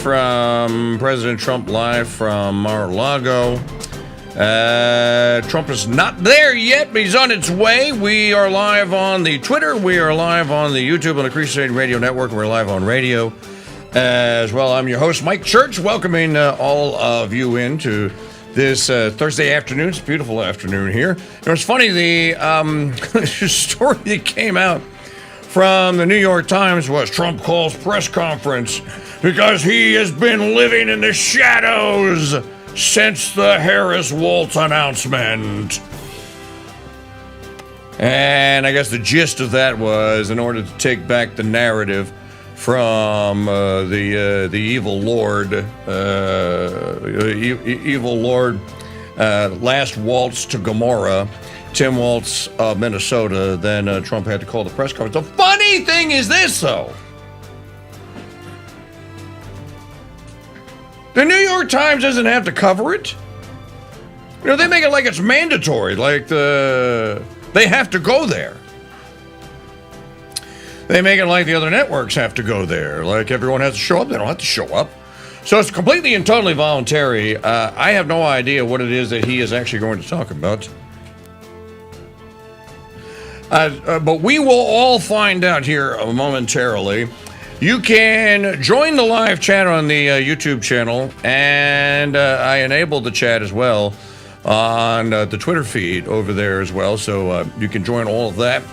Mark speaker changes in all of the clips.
Speaker 1: from President Trump live from Mar-A-Lago. Trump is not there yet, but he's on its way. We are live on the Twitter. We are live on the YouTube on the Crusade Radio Network. We're live on radio as well. I'm your host, Mike Church, welcoming all of you into this Thursday afternoon. It's a beautiful afternoon here. It was funny, the story that came out from the New York Times was Trump calls press conference because he has been living in the shadows since the Harris-Walz announcement. And I guess the gist of that was in order to take back the narrative from the evil lord, last waltz to Gomorrah, Tim Walz of Minnesota, then Trump had to call the press conference. The funny thing is this, though. The New York Times doesn't have to cover it. You know, they make it like it's mandatory, like they have to go there. They make it like the other networks have to go there, like everyone has to show up. They don't have to show up. So it's completely and totally voluntary. I have no idea what it is that he is actually going to talk about. But we will all find out here momentarily. You can join the live chat on the YouTube channel, and I enabled the chat as well on the Twitter feed over there as well, so you can join all of that.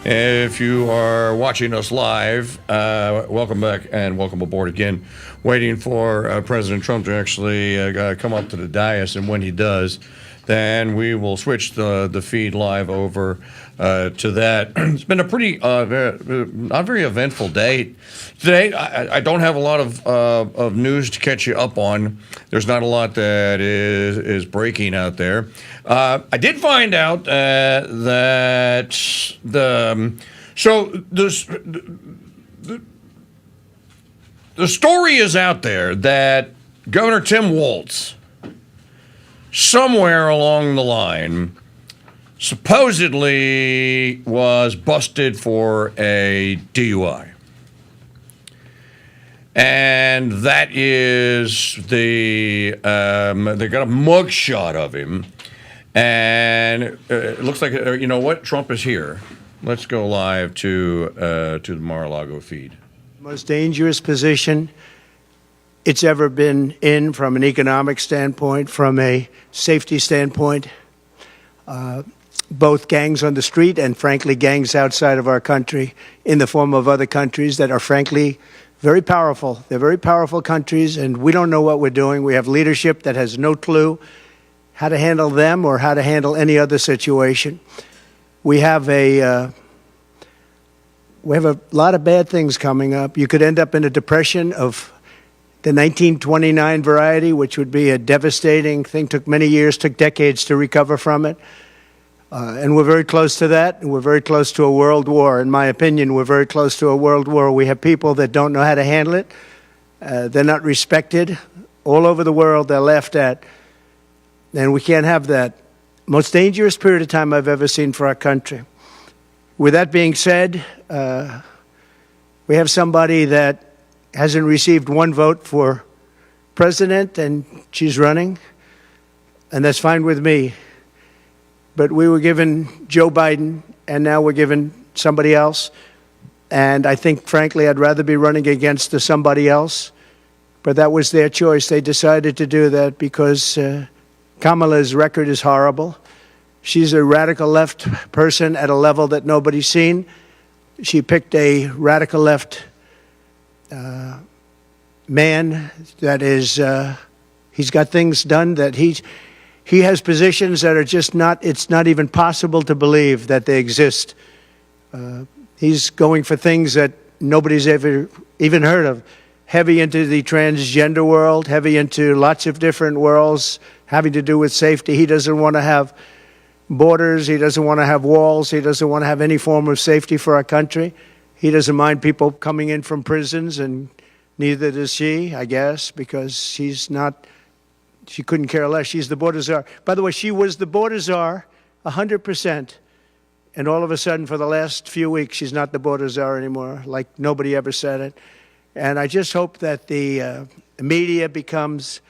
Speaker 1: If you are watching us live, welcome back and welcome aboard again. Waiting for President Trump to actually come up to the dais, and when he does, then we will switch the feed live over to that. It's been a pretty not very eventful day today. I don't have a lot of news to catch you up on. There's not a lot that is breaking out there. I did find out that the story is out there that Governor Tim Walz, somewhere along the line, supposedly was busted for a DUI. And that is they got a mugshot of him. And it looks like, you know what, Trump is here. Let's go live to the Mar-A-Lago feed.
Speaker 2: Most dangerous position it's ever been in from an economic standpoint, from a safety standpoint. Both gangs on the street and, frankly, gangs outside of our country in the form of other countries that are, frankly, very powerful. They're very powerful countries, and we don't know what we're doing. We have leadership that has no clue how to handle them or how to handle any other situation. We have a lot of bad things coming up. You could end up in a depression of the 1929 variety, which would be a devastating thing. Took many years, took decades to recover from it. And we're very close to that, and we're very close to a world war. In my opinion, we're very close to a world war. We have people that don't know how to handle it. They're not respected. All over the world, they're laughed at. And we can't have that. Most dangerous period of time I've ever seen for our country. With that being said, we have somebody that hasn't received one vote for president, and she's running, and that's fine with me. But we were given Joe Biden, and now we're given somebody else. And I think, frankly, I'd rather be running against the somebody else. But that was their choice. They decided to do that because Kamala's record is horrible. She's a radical left person at a level that nobody's seen. She picked a radical left man that is, he's got things done that he has positions that are just not, it's not even possible to believe that they exist. He's going for things that nobody's ever even heard of. Heavy into the transgender world, heavy into lots of different worlds having to do with safety. He doesn't want to have borders. He doesn't want to have walls. He doesn't want to have any form of safety for our country. He doesn't mind people coming in from prisons, and neither does she, I guess, because she's not, she couldn't care less. She's the border czar. By the way, she was the border czar 100%. And all of a sudden, for the last few weeks, she's not the border czar anymore, like nobody ever said it. And I just hope that the the media becomes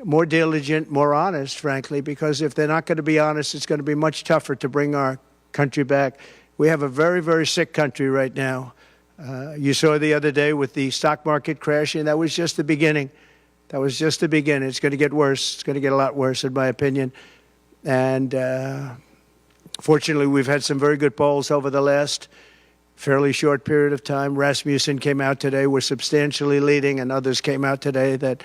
Speaker 2: more diligent, more honest, frankly, because if they're not going to be honest, it's going to be much tougher to bring our country back. We have a very, very sick country right now. You saw the other day with the stock market crashing, that was just the beginning. That was just the beginning. It's going to get worse. It's going to get a lot worse, in my opinion. And fortunately, we've had some very good polls over the last fairly short period of time. Rasmussen came out today. We're substantially leading, and others came out today that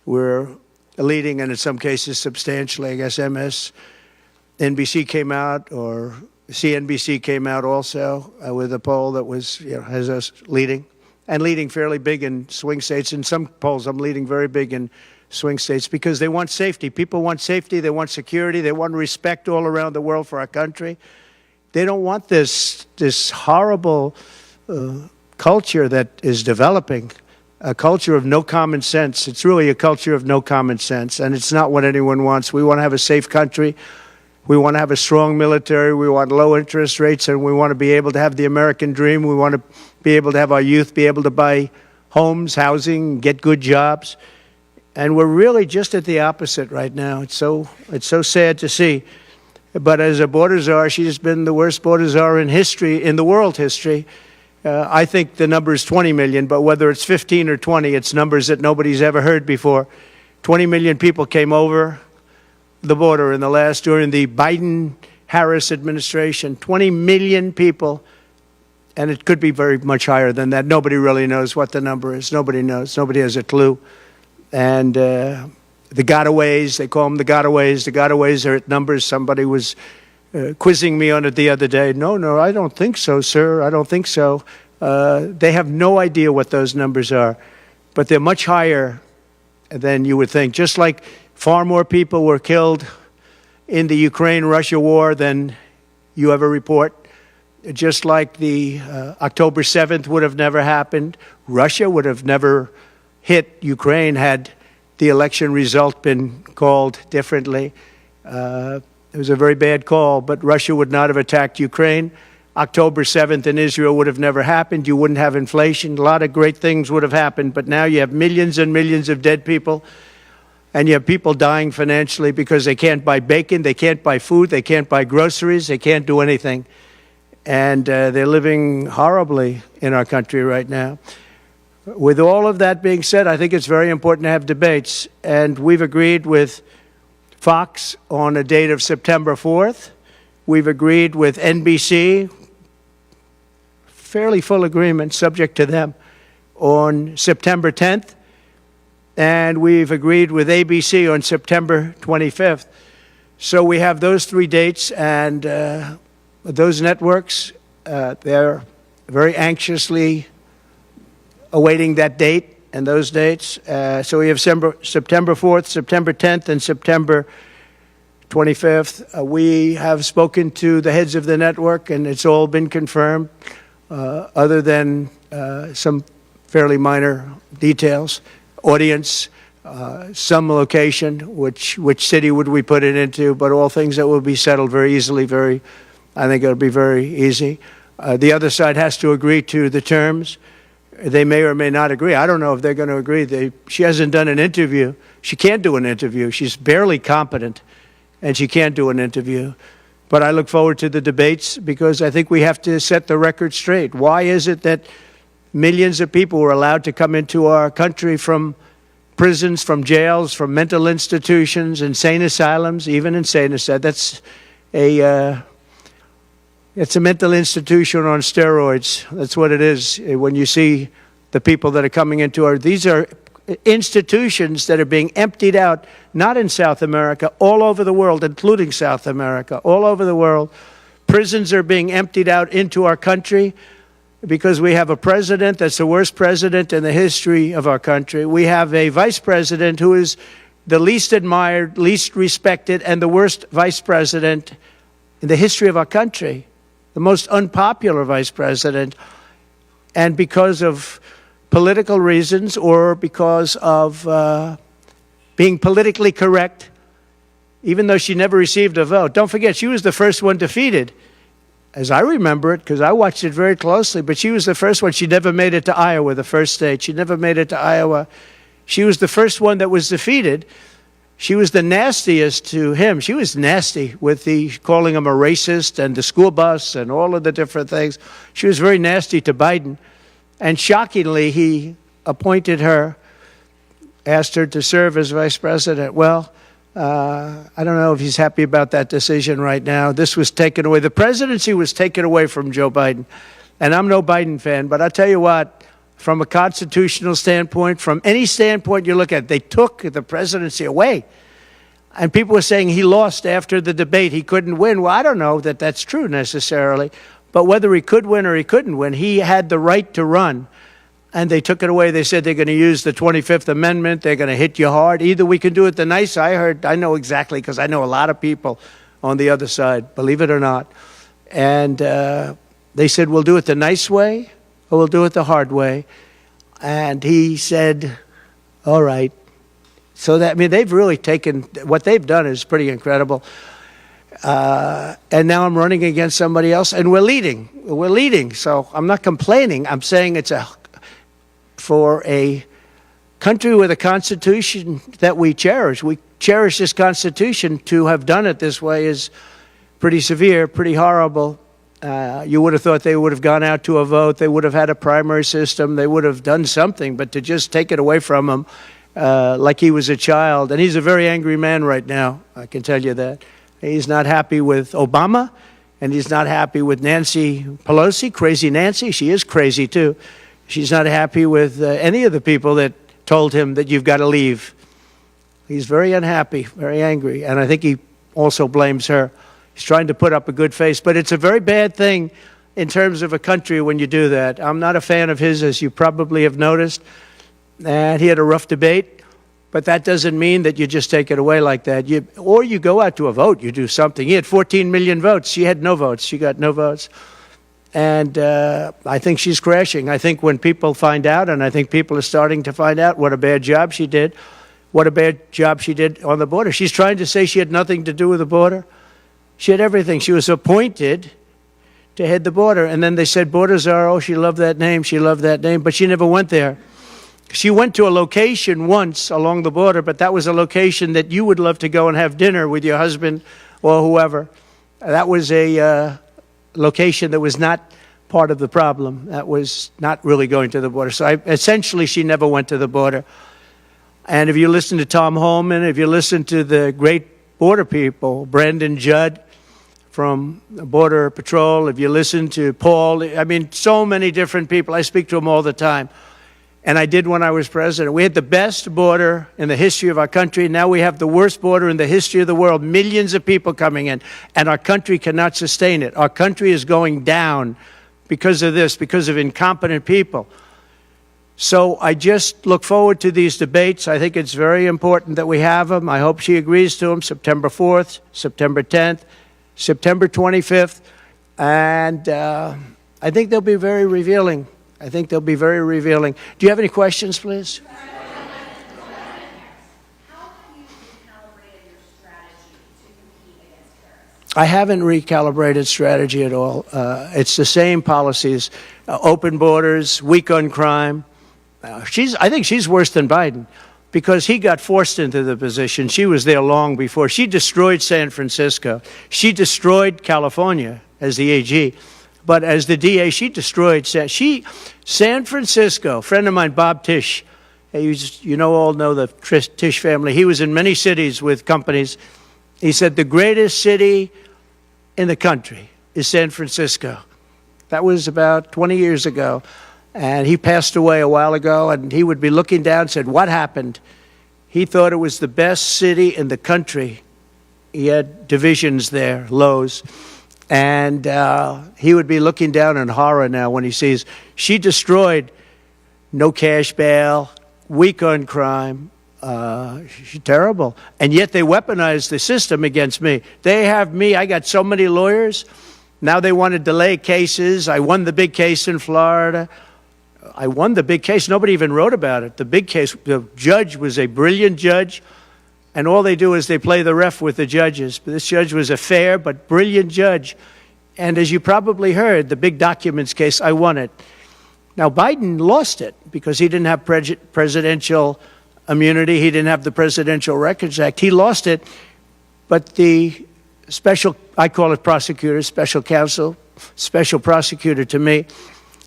Speaker 2: we're leading, and in some cases substantially. I guess MSNBC came out, or CNBC came out also with a poll that was, has us leading, and leading fairly big in swing states. In some polls, I'm leading very big in swing states because they want safety. People want safety. They want security. They want respect all around the world for our country. They don't want this horrible culture that is developing, a culture of no common sense. It's really a culture of no common sense, and it's not what anyone wants. We want to have a safe country. We want to have a strong military. We want low interest rates, and we want to be able to have the American dream. We want to be able to have our youth be able to buy homes, housing, get good jobs. And we're really just at the opposite right now. It's so sad to see. But as a border czar, she's been the worst border czar in history, in the world history. I think the number is 20 million, but whether it's 15 or 20, it's numbers that nobody's ever heard before. 20 million people came over the border during the Biden-Harris administration. 20 million people, and it could be very much higher than that. Nobody really knows what the number is. Nobody knows. Nobody has a clue. And the gotaways, they call them the gotaways. The gotaways are at numbers. Somebody was quizzing me on it the other day. No, I don't think so, sir. I don't think so. They have no idea what those numbers are, but they're much higher than you would think. Just like far more people were killed in the Ukraine-Russia war than you ever report. Just like the October 7th would have never happened. Russia would have never hit Ukraine had the election result been called differently. It was a very bad call, but Russia would not have attacked Ukraine. October 7th in Israel would have never happened. You wouldn't have inflation. A lot of great things would have happened, but now you have millions and millions of dead people, and you have people dying financially because they can't buy bacon, they can't buy food, they can't buy groceries, they can't do anything. And they're living horribly in our country right now. With all of that being said, I think it's very important to have debates, and we've agreed with Fox on a date of September 4th. We've agreed with NBC, fairly full agreement, subject to them, on September 10th. And we've agreed with ABC on September 25th. So we have those three dates, and those networks, they're very anxiously awaiting that date and those dates. So we have September 4th, September 10th, and September 25th. We have spoken to the heads of the network, and it's all been confirmed, other than some fairly minor details. Audience, some location, which city would we put it into, but all things that will be settled very easily. I think it'll be very easy. The other side has to agree to the terms. They may or may not agree. I don't know if they're going to agree. She hasn't done an interview. She can't do an interview. She's barely competent, and she can't do an interview. But I look forward to the debates because I think we have to set the record straight. Why is it that millions of people were allowed to come into our country from prisons, from jails, from mental institutions, insane asylums, even insane asylums? It's a mental institution on steroids. That's what it is. When you see the people that are coming into these are institutions that are being emptied out, not in South America, all over the world, including South America, all over the world. Prisons are being emptied out into our country because we have a president that's the worst president in the history of our country. We have a vice president who is the least admired, least respected, and the worst vice president in the history of our country. The most unpopular vice president, and because of political reasons or because of being politically correct, even though she never received a vote. Don't forget, she was the first one defeated, as I remember it, because I watched it very closely, but she was the first one. She never made it to Iowa, the first state. She never made it to Iowa. She was the first one that was defeated. She was the nastiest to him. She was nasty with calling him a racist and the school bus and all of the different things. She was very nasty to Biden. And shockingly, he appointed her, asked her to serve as vice president. Well, I don't know if he's happy about that decision right now. This was taken away. The presidency was taken away from Joe Biden. And I'm no Biden fan, but I'll tell you what, from a constitutional standpoint, from any standpoint you look at, they took the presidency away. And people were saying he lost after the debate. He couldn't win. Well, I don't know that that's true necessarily. But whether he could win or he couldn't win, he had the right to run. And they took it away. They said they're going to use the 25th Amendment. They're going to hit you hard. Either we can do it the nice. I know exactly, because I know a lot of people on the other side, believe it or not. And they said, we'll do it the nice way or we'll do it the hard way. And he said, all right. So that, I mean, they've really taken, what they've done is pretty incredible. And now I'm running against somebody else, and we're leading. We're leading. So I'm not complaining. I'm saying it's for a country with a constitution that we cherish. We cherish this constitution. To have done it this way is pretty severe, pretty horrible. You would have thought they would have gone out to a vote. They would have had a primary system. They would have done something. But to just take it away from him like he was a child. And he's a very angry man right now, I can tell you that. He's not happy with Obama, and he's not happy with Nancy Pelosi, crazy Nancy. She is crazy, too. She's not happy with any of the people that told him that you've got to leave. He's very unhappy, very angry. And I think he also blames her. He's trying to put up a good face, but it's a very bad thing in terms of a country when you do that. I'm not a fan of his, as you probably have noticed, and he had a rough debate, but that doesn't mean that you just take it away like that. Or you go out to a vote, you do something. He had 14 million votes. She had no votes. She got no votes. And I think she's crashing. I think when people find out, and I think people are starting to find out what a bad job she did, what a bad job she did on the border. She's trying to say she had nothing to do with the border. She had everything. She was appointed to head the border. And then they said, border czar, oh, she loved that name. She loved that name. But she never went there. She went to a location once along the border, but that was a location that you would love to go and have dinner with your husband or whoever. That was a location that was not part of the problem. That was not really going to the border. So essentially, she never went to the border. And if you listen to Tom Homan, if you listen to the great border people, Brandon Judd from Border Patrol, if you listen to Paul, I mean, so many different people. I speak to them all the time. And I did when I was president. We had the best border in the history of our country. Now we have the worst border in the history of the world. Millions of people coming in. And our country cannot sustain it. Our country is going down because of this, because of incompetent people. So I just look forward to these debates. I think it's very important that we have them. I hope she agrees to them. September 4th, September 10th, September 25th. And I think they'll be very revealing. I think they'll be very revealing. Do you have any questions, please?
Speaker 3: How have you recalibrated your strategy to compete against terrorists?
Speaker 2: I haven't recalibrated strategy at all. It's the same policies, open borders, weak on crime. I think she's worse than Biden because he got forced into the position. She was there long before. She destroyed San Francisco. She destroyed California as the AG. But as the DA, she destroyed San Francisco. A friend of mine, Bob Tisch, all know the Tisch family. He was in many cities with companies. He said the greatest city in the country is San Francisco. That was about 20 years ago. And he passed away a while ago, and he would be looking down and said, what happened? He thought it was the best city in the country. He had divisions there, lows. And he would be looking down in horror now when he sees she destroyed no cash bail, weak on crime. She's terrible. And yet they weaponized the system against me. They have me. I got so many lawyers. Now they want to delay cases. I won the big case in Florida. I won the big case. Nobody even wrote about it. The big case, the judge was a brilliant judge. And all they do is they play the ref with the judges. But this judge was a fair but brilliant judge. And as you probably heard, the big documents case, I won it. Now, Biden lost it because he didn't have presidential immunity. He didn't have the Presidential Records Act. He lost it, but the special, I call it prosecutor, special counsel, special prosecutor to me,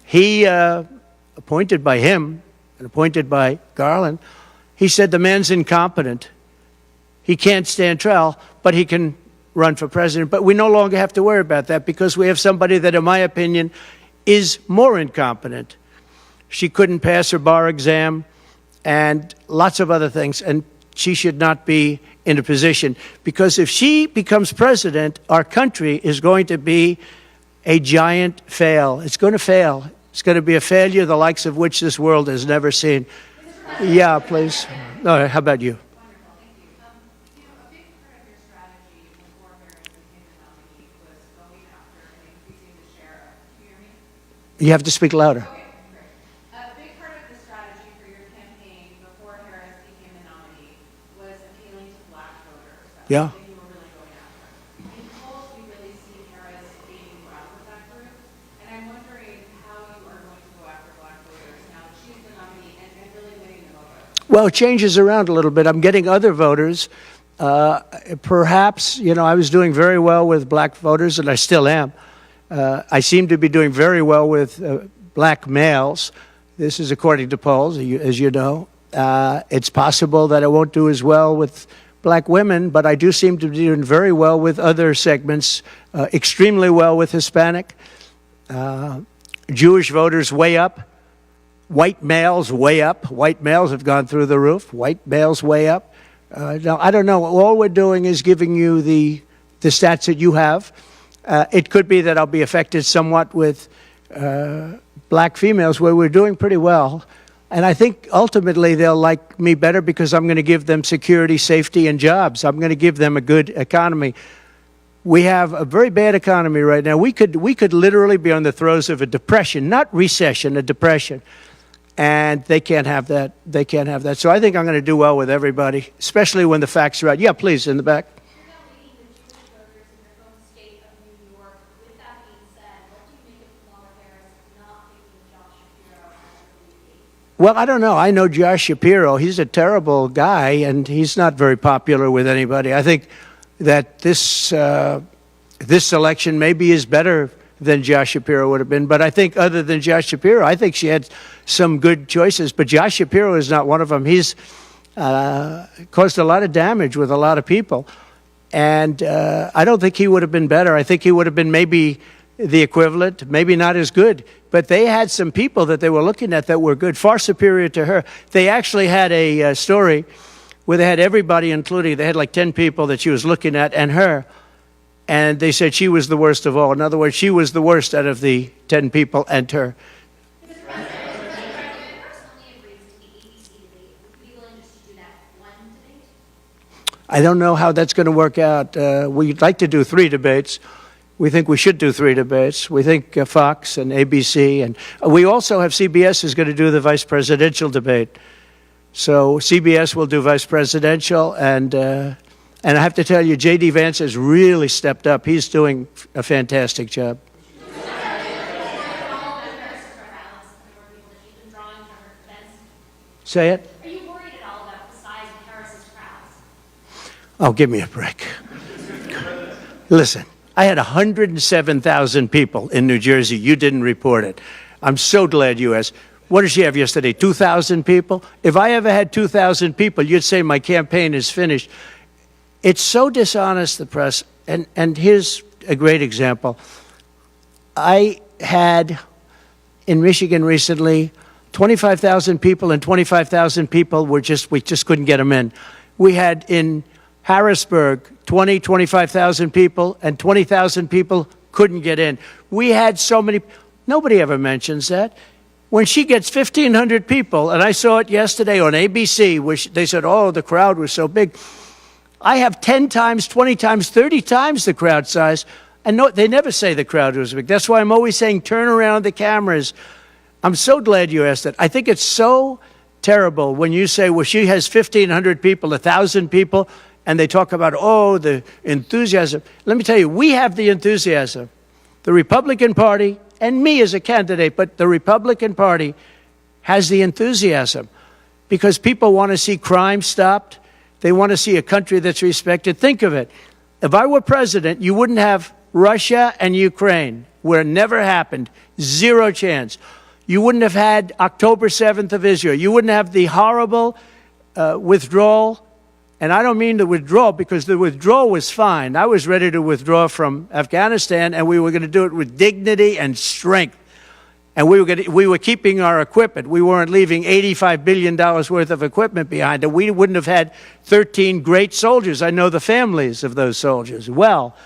Speaker 2: he, appointed by him and appointed by Garland, he said the man's incompetent. He can't stand trial, but he can run for president. But we no longer have to worry about that because we have somebody that, in my opinion, is more incompetent. She couldn't pass her bar exam and lots of other things, and she should not be in a position. Because if she becomes president, our country is going to be a giant fail. It's going to fail. It's going to be a failure the likes of which this world has never seen. Yeah, please. No, how about you? You have to speak louder.
Speaker 3: Okay, great. A big part of the strategy for your campaign before Harris became the nominee was appealing to black voters. That's
Speaker 2: Yeah.
Speaker 3: something you were really going after. In polls, we really see Harris being go out with that group, and I'm wondering how you are going to go after black voters now that she's the nominee and really winning them over.
Speaker 2: Well, it changes around a little bit. I'm getting other voters. Perhaps, I was doing very well with black voters, and I still am. I seem to be doing very well with black males. This is according to polls, as you know. It's possible that I won't do as well with black women, but I do seem to be doing very well with other segments, extremely well with Hispanic. Jewish voters way up. White males way up. White males have gone through the roof. White males way up. Now, I don't know. All we're doing is giving you the stats that you have. It could be that I'll be affected somewhat with black females, where we're doing pretty well. And I think ultimately they'll like me better because I'm going to give them security, safety, and jobs. I'm going to give them a good economy. We have a very bad economy right now. We could literally be on the throes of a depression, not recession, a depression. And they can't have that. They can't have that. So I think I'm going to do well with everybody, especially when the facts are out. Yeah, please, in the back. Well, I don't know. I know Josh Shapiro. He's a terrible guy, and he's not very popular with anybody. I think that this election maybe is better than Josh Shapiro would have been. But I think other than Josh Shapiro, I think she had some good choices. But Josh Shapiro is not one of them. He's caused a lot of damage with a lot of people. And I don't think he would have been better. I think he would have been maybe the equivalent, maybe not as good. But they had some people that they were looking at that were good, far superior to her. They actually had a story where they had everybody, including, they had like 10 people that she was looking at and her. And they said she was the worst of all. In other words, she was the worst out of the 10 people and her. I don't know how that's going to work out. We'd like to do 3 debates. We think we should do 3 debates. We think Fox and ABC. And we also have CBS is going to do the vice presidential debate. So CBS will do vice presidential. And I have to tell you, J.D. Vance has really stepped up. He's doing a fantastic job. Say it.
Speaker 3: Are you worried at all about the size of Harris's crowds?
Speaker 2: Oh, give me a break. Listen, I had 107,000 people in New Jersey. You didn't report it. I'm so glad you asked. What did she have yesterday? 2,000 people? If I ever had 2,000 people, you'd say my campaign is finished. It's so dishonest, the press. And here's a great example. I had in Michigan recently 25,000 people, and 25,000 people we just couldn't get them in. We had in Harrisburg 25,000 people, and 20,000 people couldn't get in. We had so many. Nobody ever mentions that. When she gets 1,500 people, and I saw it yesterday on ABC, where they said, oh, the crowd was so big. I have 10 times, 20 times, 30 times the crowd size, and no, they never say the crowd was big. That's why I'm always saying turn around the cameras. I'm so glad you asked that. I think it's so terrible when you say, well, she has 1,500 people, 1,000 people, and they talk about, oh, the enthusiasm. Let me tell you, we have the enthusiasm. The Republican Party, and me as a candidate, but the Republican Party has the enthusiasm. because people want to see crime stopped. They want to see a country that's respected. Think of it. If I were president, you wouldn't have Russia and Ukraine, where it never happened. Zero chance. You wouldn't have had October 7th of Israel. You wouldn't have the horrible withdrawal. And I don't mean the withdrawal, because the withdrawal was fine. I was ready to withdraw from Afghanistan, and we were going to do it with dignity and strength. And we were keeping our equipment. We weren't leaving $85 billion worth of equipment behind. And we wouldn't have had 13 great soldiers. I know the families of those soldiers well.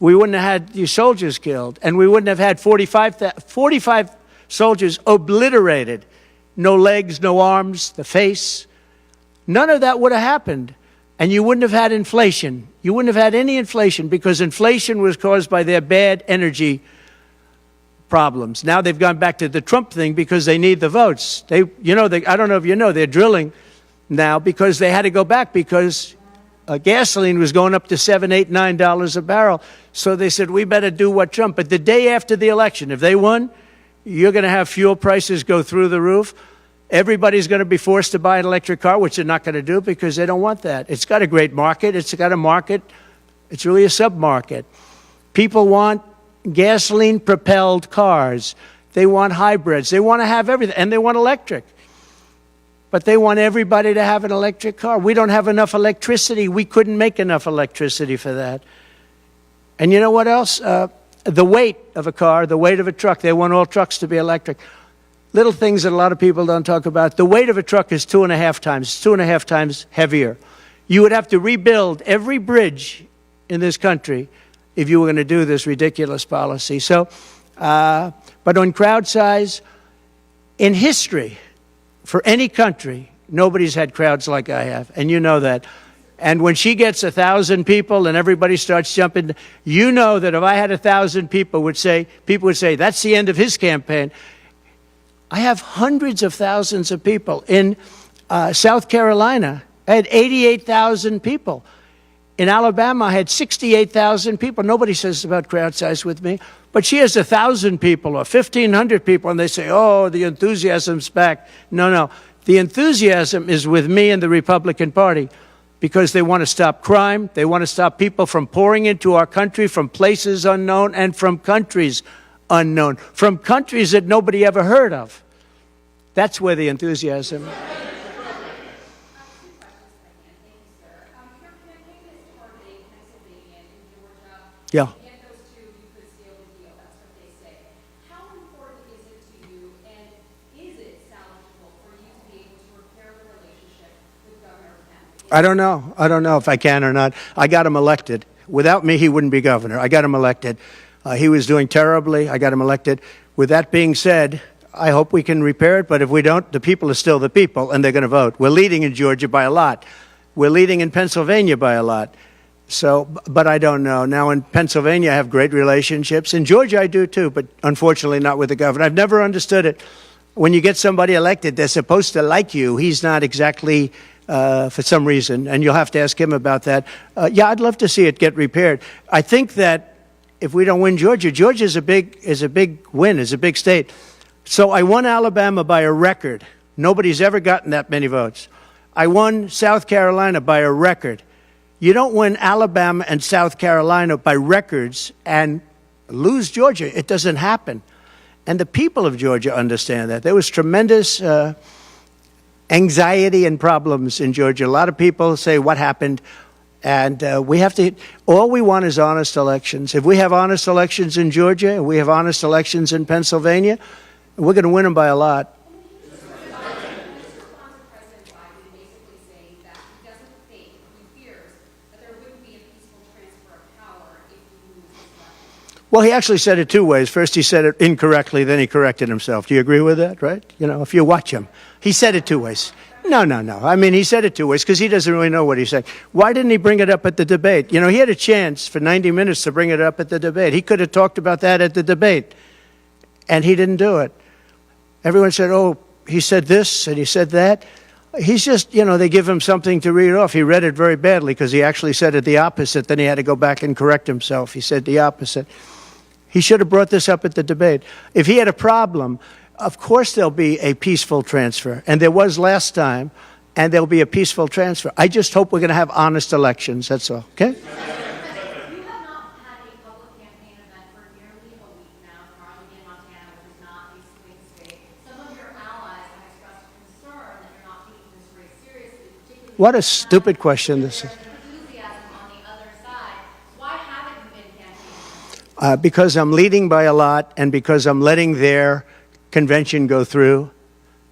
Speaker 2: We wouldn't have had these soldiers killed. And we wouldn't have had 45 soldiers obliterated. No legs, no arms, the face. None of that would have happened. And you wouldn't have had inflation. You wouldn't have had any inflation, because inflation was caused by their bad energy problems. Now they've gone back to the Trump thing because they need the votes. I don't know if you know, they're drilling now because they had to go back because gasoline was going up to $7, $8, $9 a barrel. So they said, we better do what Trump. But the day after the election, if they won, you're going to have fuel prices go through the roof. Everybody's going to be forced to buy an electric car, which they're not going to do because they don't want that. It's got a great market. It's got a market. It's really a sub-market. People want gasoline-propelled cars. They want hybrids. They want to have everything, and they want electric. But they want everybody to have an electric car. We don't have enough electricity. We couldn't make enough electricity for that. And you know what else? The weight of a car, the weight of a truck. They want all trucks to be electric. Little things that a lot of people don't talk about. The weight of a truck is 2.5 times heavier. You would have to rebuild every bridge in this country if you were going to do this ridiculous policy. So, but on crowd size, in history, for any country, nobody's had crowds like I have, and you know that. And when she gets 1,000 people and everybody starts jumping, you know that if I had 1,000 people would say, that's the end of his campaign. I have hundreds of thousands of people. In South Carolina, I had 88,000 people. In Alabama, I had 68,000 people. Nobody says about crowd size with me. But she has 1,000 people or 1,500 people, and they say, oh, the enthusiasm's back. No. The enthusiasm is with me and the Republican Party because they want to stop crime. They want to stop people from pouring into our country from places unknown and from countries unknown, from countries that nobody ever heard of. That's where the enthusiasm is. Yeah.
Speaker 3: Get those two, you could seal the deal. That's what they say. How important is it to you, and is it salvageable for you to be able to repair the relationship with Governor Kemp?
Speaker 2: I don't know if I can or not. I got him elected. Without me, he wouldn't be governor. I got him elected. He was doing terribly. I got him elected. With that being said, I hope we can repair it, but if we don't, the people are still the people, and they're going to vote. We're leading in Georgia by a lot. We're leading in Pennsylvania by a lot. So, but I don't know. Now, in Pennsylvania, I have great relationships. In Georgia, I do too, but unfortunately not with the governor. I've never understood it. When you get somebody elected, they're supposed to like you. He's not exactly, for some reason, and you'll have to ask him about that. Yeah, I'd love to see it get repaired. I think that if we don't win Georgia, Georgia is a big win, is a big state. So I won Alabama by a record. Nobody's ever gotten that many votes. I won South Carolina by a record. You don't win Alabama and South Carolina by records and lose Georgia. It doesn't happen. And the people of Georgia understand that. There was tremendous anxiety and problems in Georgia. A lot of people say, what happened? And we have to, all we want is honest elections. If we have honest elections in Georgia, and we have honest elections in Pennsylvania, we're going to win them by a lot. Well, he actually said it two ways. First, he said it incorrectly, then he corrected himself. Do you agree with that, right? You know, if you watch him. He said it two ways. No. I mean, he said it two ways because he doesn't really know what he's saying. Why didn't he bring it up at the debate? You know, he had a chance for 90 minutes to bring it up at the debate. He could have talked about that at the debate, and he didn't do it. Everyone said, oh, he said this and he said that. He's just, you know, they give him something to read off. He read it very badly because he actually said it the opposite. Then he had to go back and correct himself. He said the opposite. He should have brought this up at the debate. If he had a problem, Of course there'll be a peaceful transfer, and there was last time, and there'll be a peaceful transfer. I just hope we're going to have honest elections, that's all, okay?
Speaker 3: You have not had a public campaign event for nearly a week now, currently in Montana, which is not a swing state. Some of your allies have expressed concern that you're not taking this race seriously, particularly...
Speaker 2: What a stupid question this is.
Speaker 3: ...enthusiasm on the other side. Why haven't you been campaigning?
Speaker 2: Because I'm leading by a lot, and because I'm letting their convention go through,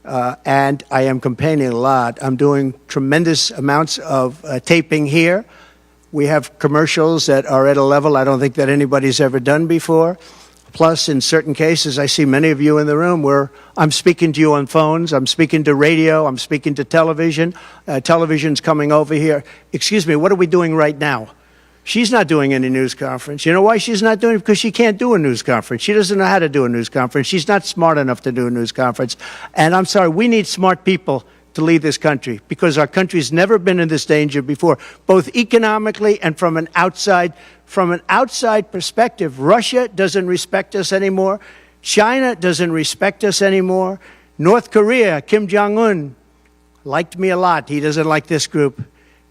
Speaker 2: and I am campaigning a lot. I'm doing tremendous amounts of taping here. We have commercials that are at a level I don't think that anybody's ever done before. Plus, in certain cases, I see many of you in the room where I'm speaking to you on phones, I'm speaking to radio, I'm speaking to television. Television's coming over here. Excuse me, what are we doing right now? She's not doing any news conference. You know why she's not doing it? Because she can't do a news conference. She doesn't know how to do a news conference. She's not smart enough to do a news conference. And I'm sorry, we need smart people to lead this country because our country's never been in this danger before, both economically and from an outside perspective. Russia doesn't respect us anymore. China doesn't respect us anymore. North Korea, Kim Jong-un, liked me a lot. He doesn't like this group.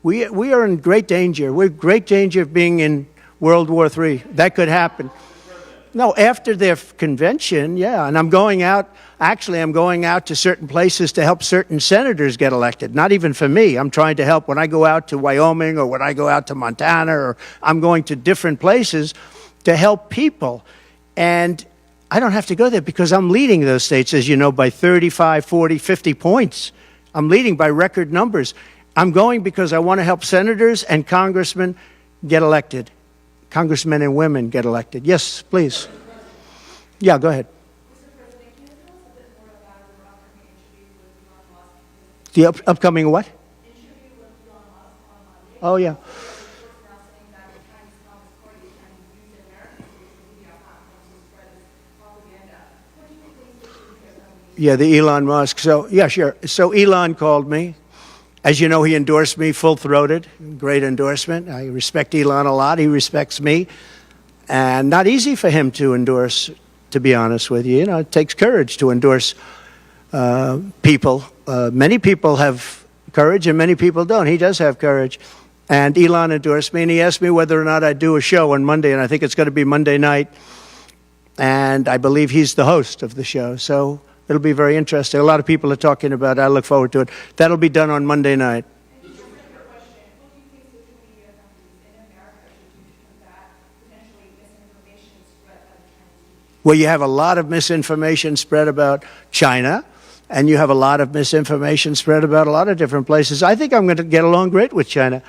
Speaker 2: We are in great danger. We're in great danger of being in World War III. That could happen. No, after their convention, yeah. And I'm going out to certain places to help certain senators get elected. Not even for me. I'm trying to help when I go out to Wyoming or when I go out to Montana, or I'm going to different places to help people. And I don't have to go there because I'm leading those states, as you know, by 35, 40, 50 points. I'm leading by record numbers. I'm going because I want to help senators and congressmen get elected. Congressmen and women get elected. Yes, please. Yeah, go ahead.
Speaker 3: Mr. President, can you tell us a bit more about your upcoming interview with Elon Musk?
Speaker 2: The upcoming what?
Speaker 3: Interview with Elon Musk on Monday.
Speaker 2: Oh, yeah.
Speaker 3: Now saying that the Chinese Communist Party can use American social media platforms to spread its propaganda. What do you think they should do?
Speaker 2: Yeah, the Elon Musk. So, yeah, sure. So Elon called me. As you know, he endorsed me full-throated. Great endorsement. I respect Elon a lot. He respects me. And not easy for him to endorse, to be honest with you. You know, it takes courage to endorse people. Many people have courage and many people don't. He does have courage. And Elon endorsed me, and he asked me whether or not I'd do a show on Monday, and I think it's going to be Monday night. And I believe he's the host of the show. So it'll be very interesting. A lot of people are talking about it. I look forward to it. That'll be done on Monday night.
Speaker 3: And just a quick question. What do you think social media companies in America should do to combat potentially misinformation spread by the Chinese people?
Speaker 2: Well, you have a lot of misinformation spread about China, and you have a lot of misinformation spread about a lot of different places. I think I'm going to get along great with China.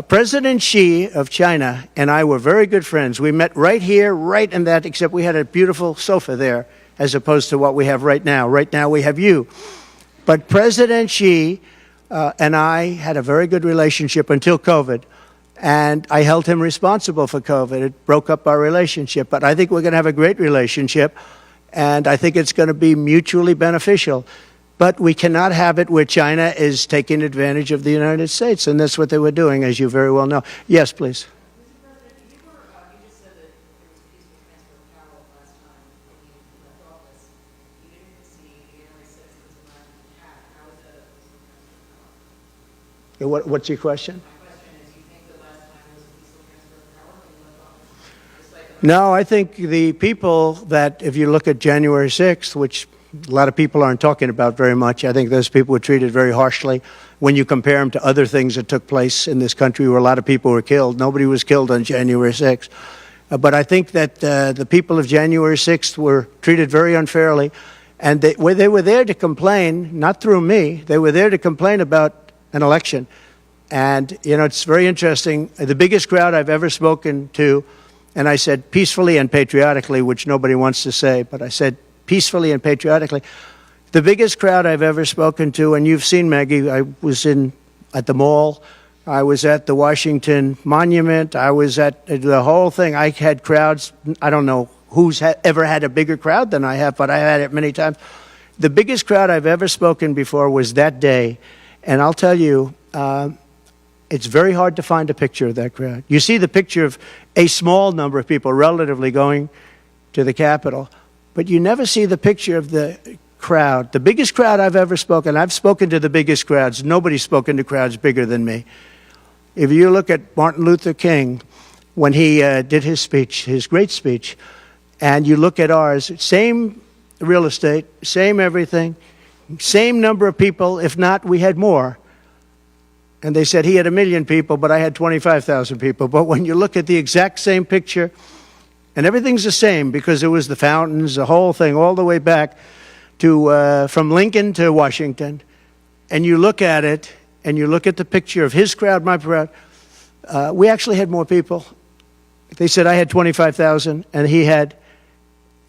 Speaker 2: President Xi of China and I were very good friends. We met right here, right in that, except we had a beautiful sofa there, as opposed to what we have right now. Right now we have you. But President Xi and I had a very good relationship until COVID, and I held him responsible for COVID. It broke up our relationship, but I think we're going to have a great relationship, and I think it's going to be mutually beneficial. But we cannot have it where China is taking advantage of the United States, and that's what they were doing, as you very well know. Yes, please.
Speaker 3: You just said that there was peaceful transfer of power last time when you left office. You didn't see January 6th as a massive attack. How is that a peaceful transfer of power?
Speaker 2: What's your question?
Speaker 3: My question is, do you think the last time was a peaceful transfer of power when you left office?
Speaker 2: No, I think the people that, if you look at January 6th, which a lot of people aren't talking about very much, I think those people were treated very harshly. When you compare them to other things that took place in this country where a lot of people were killed, nobody was killed on January 6th. But I think that the people of January 6th were treated very unfairly. And they were there to complain, not through me, they were there to complain about an election. And, you know, it's very interesting. The biggest crowd I've ever spoken to, and I said peacefully and patriotically, which nobody wants to say, but I said peacefully and patriotically. The biggest crowd I've ever spoken to, and you've seen, Maggie, I was at the mall, I was at the Washington Monument, I was at the whole thing. I had crowds, I don't know who's ever had a bigger crowd than I have, but I had it many times. The biggest crowd I've ever spoken before was that day, and I'll tell you, it's very hard to find a picture of that crowd. You see the picture of a small number of people relatively going to the Capitol, but you never see the picture of the crowd. The biggest crowd I've ever spoken, I've spoken to the biggest crowds. Nobody's spoken to crowds bigger than me. If you look at Martin Luther King, when he did his speech, his great speech, and you look at ours, same real estate, same everything, same number of people, if not, we had more. And they said he had 1 million people, but I had 25,000 people. But when you look at the exact same picture, and everything's the same because it was the fountains, the whole thing, all the way back to from Lincoln to Washington, and you look at it, and you look at the picture of his crowd, my crowd, we actually had more people. They said I had 25,000, and he had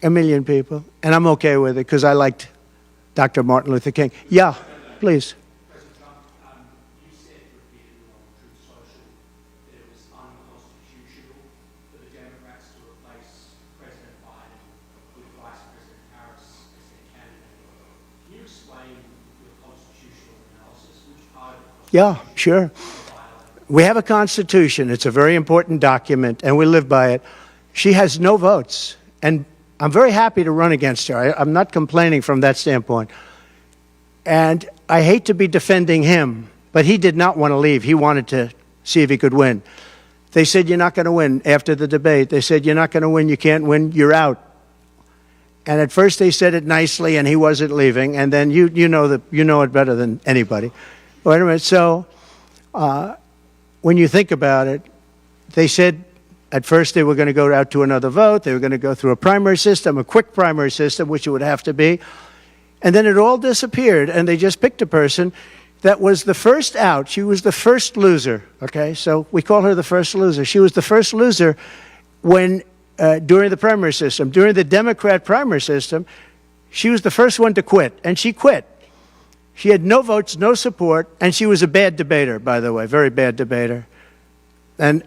Speaker 2: 1 million people, and I'm okay with it because I liked Dr. Martin Luther King. Yeah, please.
Speaker 4: President Trump, you said repeatedly on Truth Social that it was unconstitutional for the Democrats to replace President Biden with Vice President Harris as their candidate. Can you explain your constitutional analysis? Which part of the Constitution?
Speaker 2: Yeah, sure. We have a Constitution. It's a very important document, and we live by it. She has no votes, and I'm very happy to run against her. I'm not complaining from that standpoint. And I hate to be defending him, but he did not want to leave. He wanted to see if he could win. They said, you're not going to win. After the debate, they said, you're not going to win, you can't win, you're out. And at first they said it nicely, and he wasn't leaving. And then you know it better than anybody. Wait a minute. So when you think about it, they said at first they were going to go out to another vote. They were going to go through a primary system, a quick primary system, which it would have to be. And then it all disappeared, and they just picked a person that was the first out. She was the first loser, okay? So we call her the first loser. She was the first loser when during the primary system. During the Democrat primary system, she was the first one to quit, and she quit. She had no votes, no support, and she was a bad debater, by the way, very bad debater. And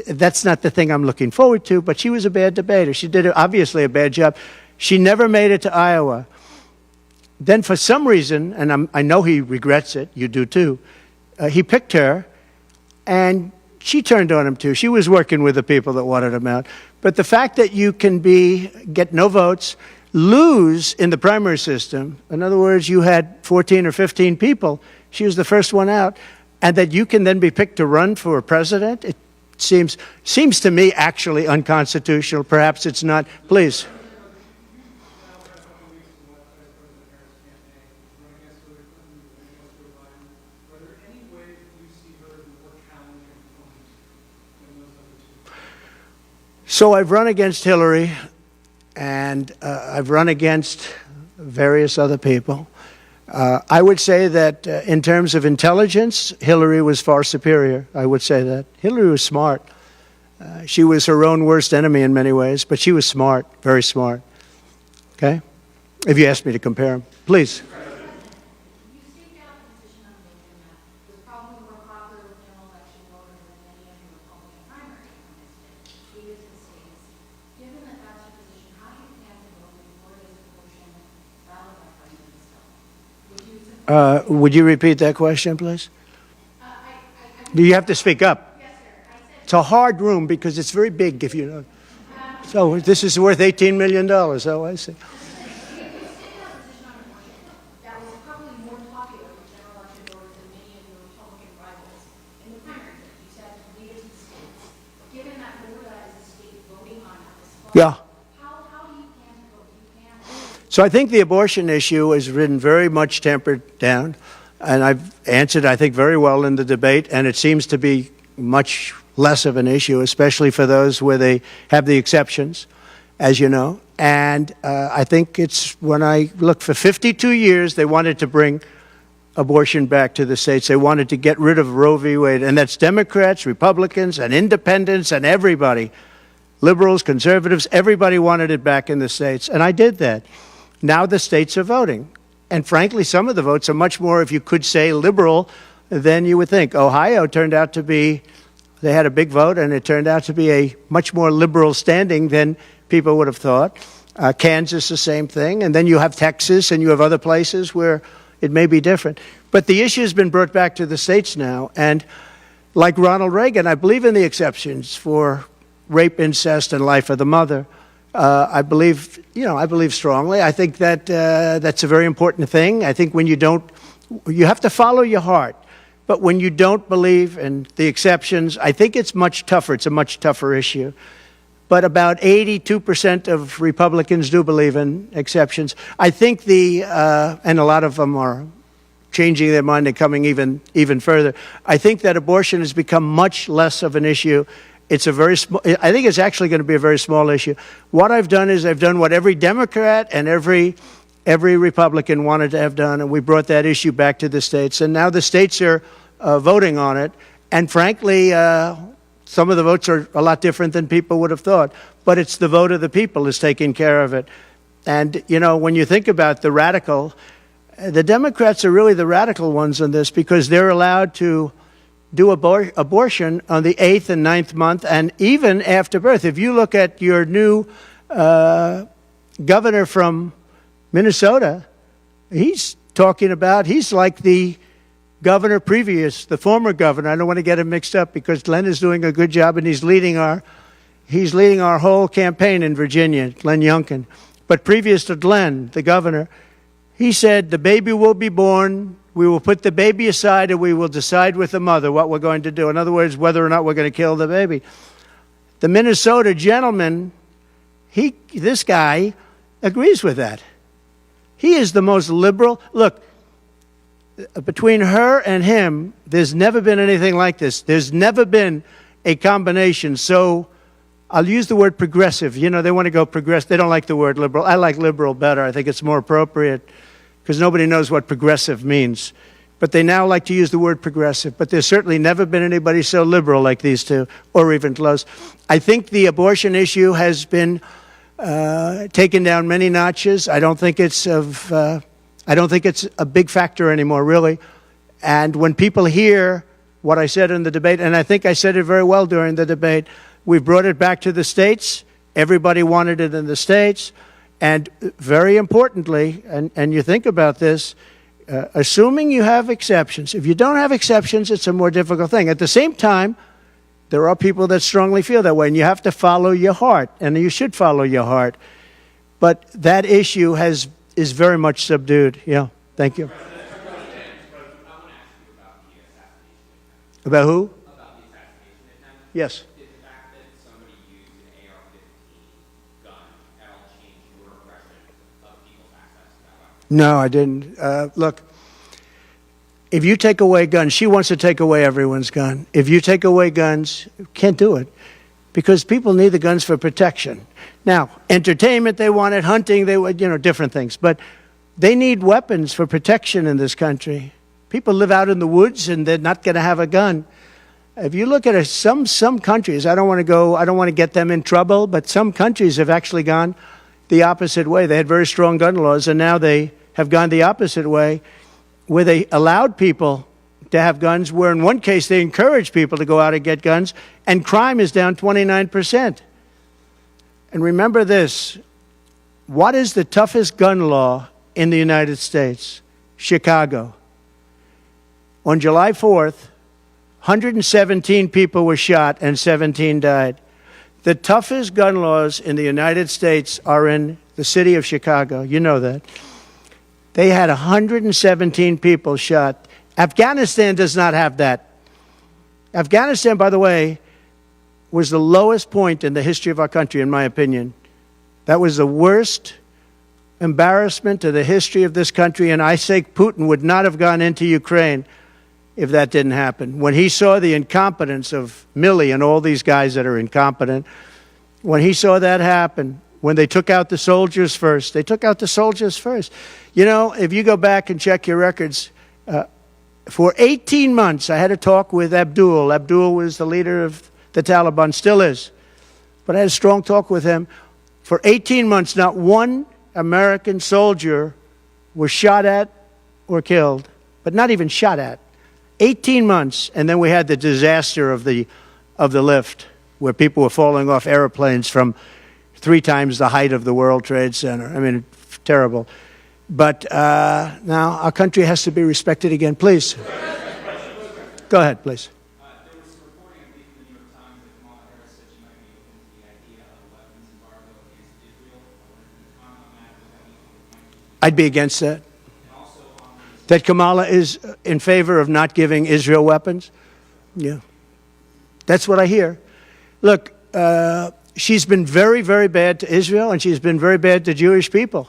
Speaker 2: that's not the thing I'm looking forward to, but she was a bad debater. She did obviously a bad job. She never made it to Iowa. Then for some reason, and I know he regrets it, you do too, he picked her, and she turned on him too. She was working with the people that wanted him out. But the fact that you can get no votes, lose in the primary system, in other words, you had 14 or 15 people, she was the first one out, and that you can then be picked to run for president, it seems to me actually unconstitutional. Perhaps it's not. Please. So I've run against Hillary, and I've run against various other people. I would say that in terms of intelligence, Hillary was far superior. I would say that. Hillary was smart. She was her own worst enemy in many ways, but she was smart, very smart. Okay? If you ask me to compare them. Please. Would you repeat that question, please? You have to speak up.
Speaker 3: Yes, sir.
Speaker 2: It's a hard room because it's very big, if you know. So this is worth $18 million. Oh, I see.
Speaker 3: That was probably more popular with general election voters than many of your Republican rivals in the primary. You said leaders in states. Given that Florida is a state voting on this,
Speaker 2: Yeah.
Speaker 3: how do you plan to vote? You can.
Speaker 2: So I think the abortion issue has been very much tempered down, and I've answered, I think, very well in the debate, and it seems to be much less of an issue, especially for those where they have the exceptions, as you know. And I think it's when I look for 52 years, they wanted to bring abortion back to the states. They wanted to get rid of Roe v. Wade, and that's Democrats, Republicans, and independents, and everybody, liberals, conservatives, everybody wanted it back in the states, and I did that. Now the states are voting. And frankly, some of the votes are much more, if you could say, liberal than you would think. Ohio turned out to be, they had a big vote, and it turned out to be a much more liberal standing than people would have thought. Kansas, the same thing. And then you have Texas, and you have other places where it may be different. But the issue has been brought back to the states now. And like Ronald Reagan, I believe in the exceptions for rape, incest, and life of the mother. I believe, I believe strongly. I think that that's a very important thing. I think when you have to follow your heart. But when you don't believe in the exceptions, I think it's much tougher. It's a much tougher issue. But about 82% of Republicans do believe in exceptions. I think and a lot of them are changing their mind and coming even further. I think that abortion has become much less of an issue. It's a very small, I think it's actually going to be a very small issue. What I've done is I've done what every Democrat and every Republican wanted to have done, and we brought that issue back to the states. And now the states are voting on it. And frankly, some of the votes are a lot different than people would have thought. But it's the vote of the people is taking care of it. And, when you think about the Democrats are really the radical ones on this because they're allowed to do abortion on the 8th and 9th month and even after birth. If you look at your new governor from Minnesota, he's like the governor previous, the former governor. I don't want to get him mixed up because Glenn is doing a good job and he's leading our whole campaign in Virginia, Glenn Youngkin. But previous to Glenn, the governor, he said the baby will be born, we will put the baby aside and we will decide with the mother what we're going to do. In other words, whether or not we're going to kill the baby. The Minnesota gentleman, this guy agrees with that. He is the most liberal. Look, between her and him, there's never been anything like this. There's never been a combination. So I'll use the word progressive. They want to go progressive. They don't like the word liberal. I like liberal better. I think it's more appropriate because nobody knows what progressive means. But they now like to use the word progressive. But there's certainly never been anybody so liberal like these two, or even close. I think the abortion issue has been taken down many notches. I don't think it's a big factor anymore, really. And when people hear what I said in the debate, and I think I said it very well during the debate, we brought it back to the states. Everybody wanted it in the states. And very importantly, and you think about this, assuming you have exceptions. If you don't have exceptions, it's a more difficult thing. At the same time, there are people that strongly feel that way, and you have to follow your heart, and you should follow your heart. But that issue is very much subdued. Yeah, thank you. About who?
Speaker 5: About the assassination attempt.
Speaker 2: Yes.
Speaker 5: Did the fact that somebody used an AR-15 gun at all change your impression of people's access to that weapon?
Speaker 2: No, I didn't. Look, if you take away guns, she wants to take away everyone's gun. If you take away guns, can't do it because people need the guns for protection. Now, entertainment, they want it, hunting, they want, different things. But they need weapons for protection in this country. People live out in the woods and they're not going to have a gun. If you look at some countries, I don't want to get them in trouble, but some countries have actually gone the opposite way. They had very strong gun laws, and now they have gone the opposite way, where they allowed people to have guns, where in one case they encouraged people to go out and get guns, and crime is down 29%. And remember this, what is the toughest gun law in the United States? Chicago. On July 4th, 117 people were shot and 17 died. The toughest gun laws in the United States are in the city of Chicago. You know that. They had 117 people shot. Afghanistan does not have that. Afghanistan, by the way, was the lowest point in the history of our country, in my opinion. That was the worst embarrassment to the history of this country, and I say Putin would not have gone into Ukraine if that didn't happen. When he saw the incompetence of Milley and all these guys that are incompetent, when he saw that happen, when they took out the soldiers first, they took out the soldiers first. If you go back and check your records, for 18 months I had a talk with Abdul. Abdul was the leader of the Taliban, still is. But I had a strong talk with him. For 18 months, not one American soldier was shot at or killed, but not even shot at. 18 months, and then we had the disaster of the lift, where people were falling off airplanes from 3 times the height of the World Trade Center. I mean, terrible. But now our country has to be respected again. Please. Go ahead, please.
Speaker 4: There was some reporting, I believe, in the New York Times that Kamala Harris said she might be open to the idea of a weapons embargo against
Speaker 2: I'd be against that. That Kamala is in favor of not giving Israel weapons? Yeah. That's what I hear. Look, she's been very, very bad to Israel, and she's been very bad to Jewish people.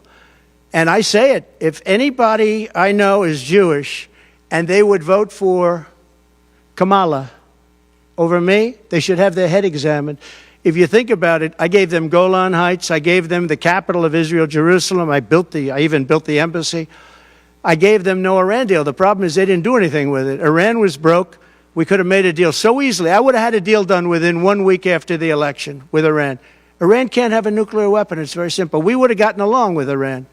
Speaker 2: And I say it, if anybody I know is Jewish and they would vote for Kamala over me, they should have their head examined. If you think about it, I gave them Golan Heights. I gave them the capital of Israel, Jerusalem. I even built the embassy. I gave them no Iran deal. The problem is they didn't do anything with it. Iran was broke. We could have made a deal so easily. I would have had a deal done within 1 week after the election with Iran. Iran can't have a nuclear weapon. It's very simple. We would have gotten along with Iran.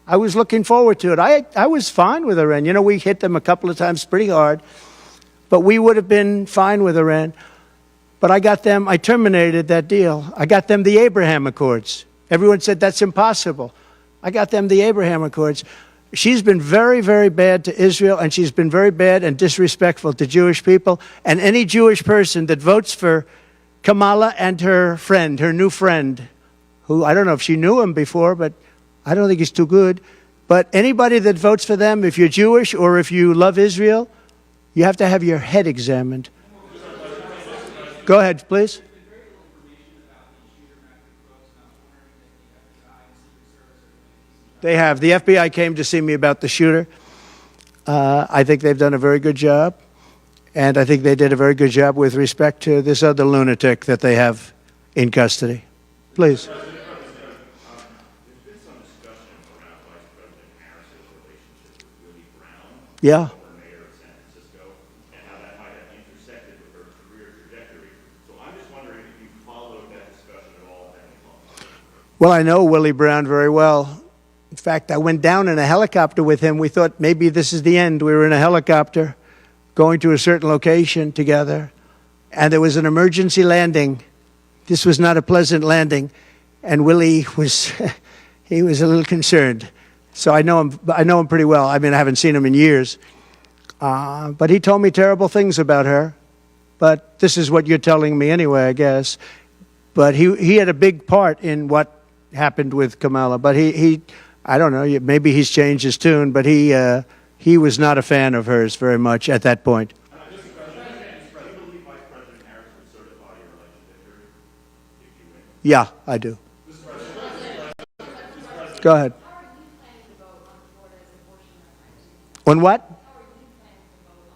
Speaker 2: I was looking forward to it. I was fine with Iran. You know, we hit them a couple of times pretty hard, but we would have been fine with Iran. But I terminated that deal. I got them the Abraham Accords. Everyone said that's impossible. I got them the Abraham Accords. She's been very, very bad to Israel, and she's been very bad and disrespectful to Jewish people. And any Jewish person that votes for Kamala and her friend, her new friend, who I don't know if she knew him before, but I don't think he's too good. But anybody that votes for them, if you're Jewish or if you love Israel, you have to have your head examined. Go ahead, please. They have. The FBI came to see me about the shooter. I think they've done a very good job. And I think they did a very good job with respect to this other lunatic that they have in custody. Please.
Speaker 6: There's been some discussion around Vice President Harris's relationship with Willie Brown,
Speaker 2: Yeah.
Speaker 6: former mayor of San Francisco, and how that might have intersected with her career trajectory. So I'm just wondering if you followed that discussion at all.
Speaker 2: Well, I know Willie Brown very well. In fact, I went down in a helicopter with him. We thought maybe this is the end. We were in a helicopter going to a certain location together, and there was an emergency landing. This was not a pleasant landing, and Willie was he was a little concerned. So I know him pretty well. I mean, I haven't seen him in years, but he told me terrible things about her. But this is what you're telling me anyway, I guess. But he had a big part in what happened with Kamala. But he I don't know, maybe he's changed his tune, but he was not a fan of hers very much at that point.
Speaker 6: Do you believe Vice President Harris would certify your election victory if you win?
Speaker 2: Yeah, I do. Go ahead.
Speaker 3: How are you planning to vote on Florida's abortion referendum?
Speaker 2: On what?
Speaker 3: How are you planning to vote on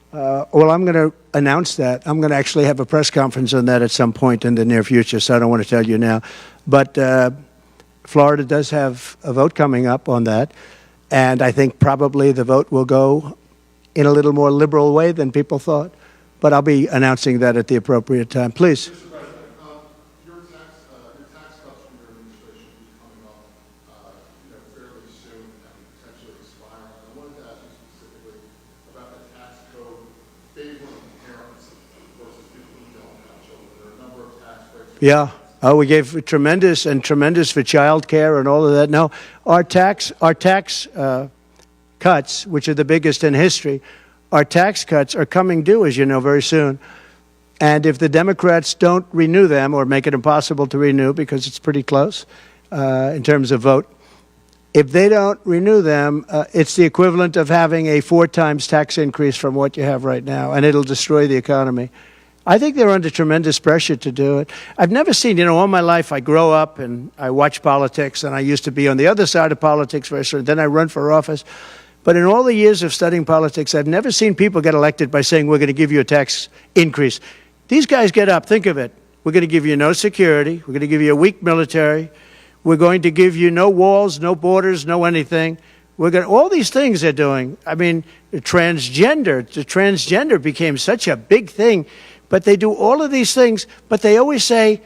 Speaker 3: Florida's abortion referendum?
Speaker 2: Well, I'm going to announce that. I'm going to actually have a press conference on that at some point in the near future, so I don't want to tell you now. But Florida does have a vote coming up on that, and I think probably the vote will go in a little more liberal way than people thought. But I'll be announcing that at the appropriate time. Please.
Speaker 7: Mr. President, your tax cuts from your administration will be coming up fairly soon and potentially expiring. I wanted to ask you specifically about the tax code favoring parents versus people who don't have children. There are a number of tax breaks.
Speaker 2: Yeah. Oh, we gave tremendous for child care and all of that. No, our tax cuts, which are the biggest in history, our tax cuts are coming due, as you know, very soon. And if the Democrats don't renew them or make it impossible to renew because it's pretty close in terms of vote, if they don't renew them, it's the equivalent of having a 4 times tax increase from what you have right now, and it'll destroy the economy. I think they're under tremendous pressure to do it. I've never seen, all my life I grow up and I watch politics, and I used to be on the other side of politics first, and then I run for office. But in all the years of studying politics, I've never seen people get elected by saying, we're going to give you a tax increase. These guys get up, think of it. We're going to give you no security. We're going to give you a weak military. We're going to give you no walls, no borders, no anything. All these things they're doing. I mean, the transgender became such a big thing. But they do all of these things, but they always say,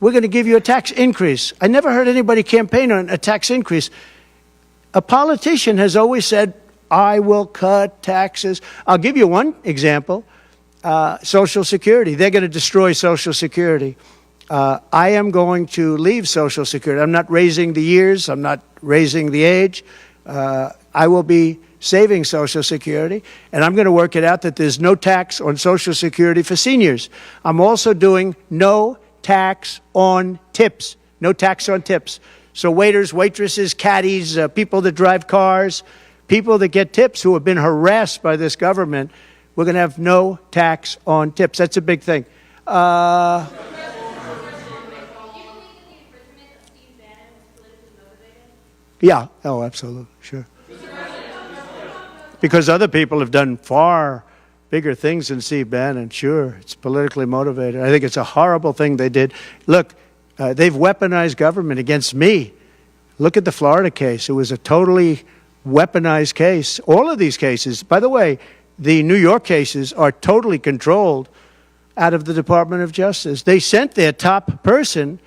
Speaker 2: we're going to give you a tax increase. I never heard anybody campaign on a tax increase. A politician has always said, I will cut taxes. I'll give you one example, Social Security. They're going to destroy Social Security. I am going to leave Social Security. I'm not raising the years. I'm not raising the age. I will be saving Social Security, and I'm going to work it out that there's no tax on Social Security for seniors. I'm also doing no tax on tips, no tax on tips. So waiters, waitresses, caddies, people that drive cars, people that get tips who have been harassed by this government, we're going to have no tax on tips. That's a big thing. Yeah. Oh, absolutely. Sure. Because other people have done far bigger things than Steve Bannon. Sure. It's politically motivated. I think it's a horrible thing they did. Look, they've weaponized government against me. Look at the Florida case. It was a totally weaponized case. All of these cases, by the way, the New York cases are totally controlled out of the Department of Justice. They sent their top person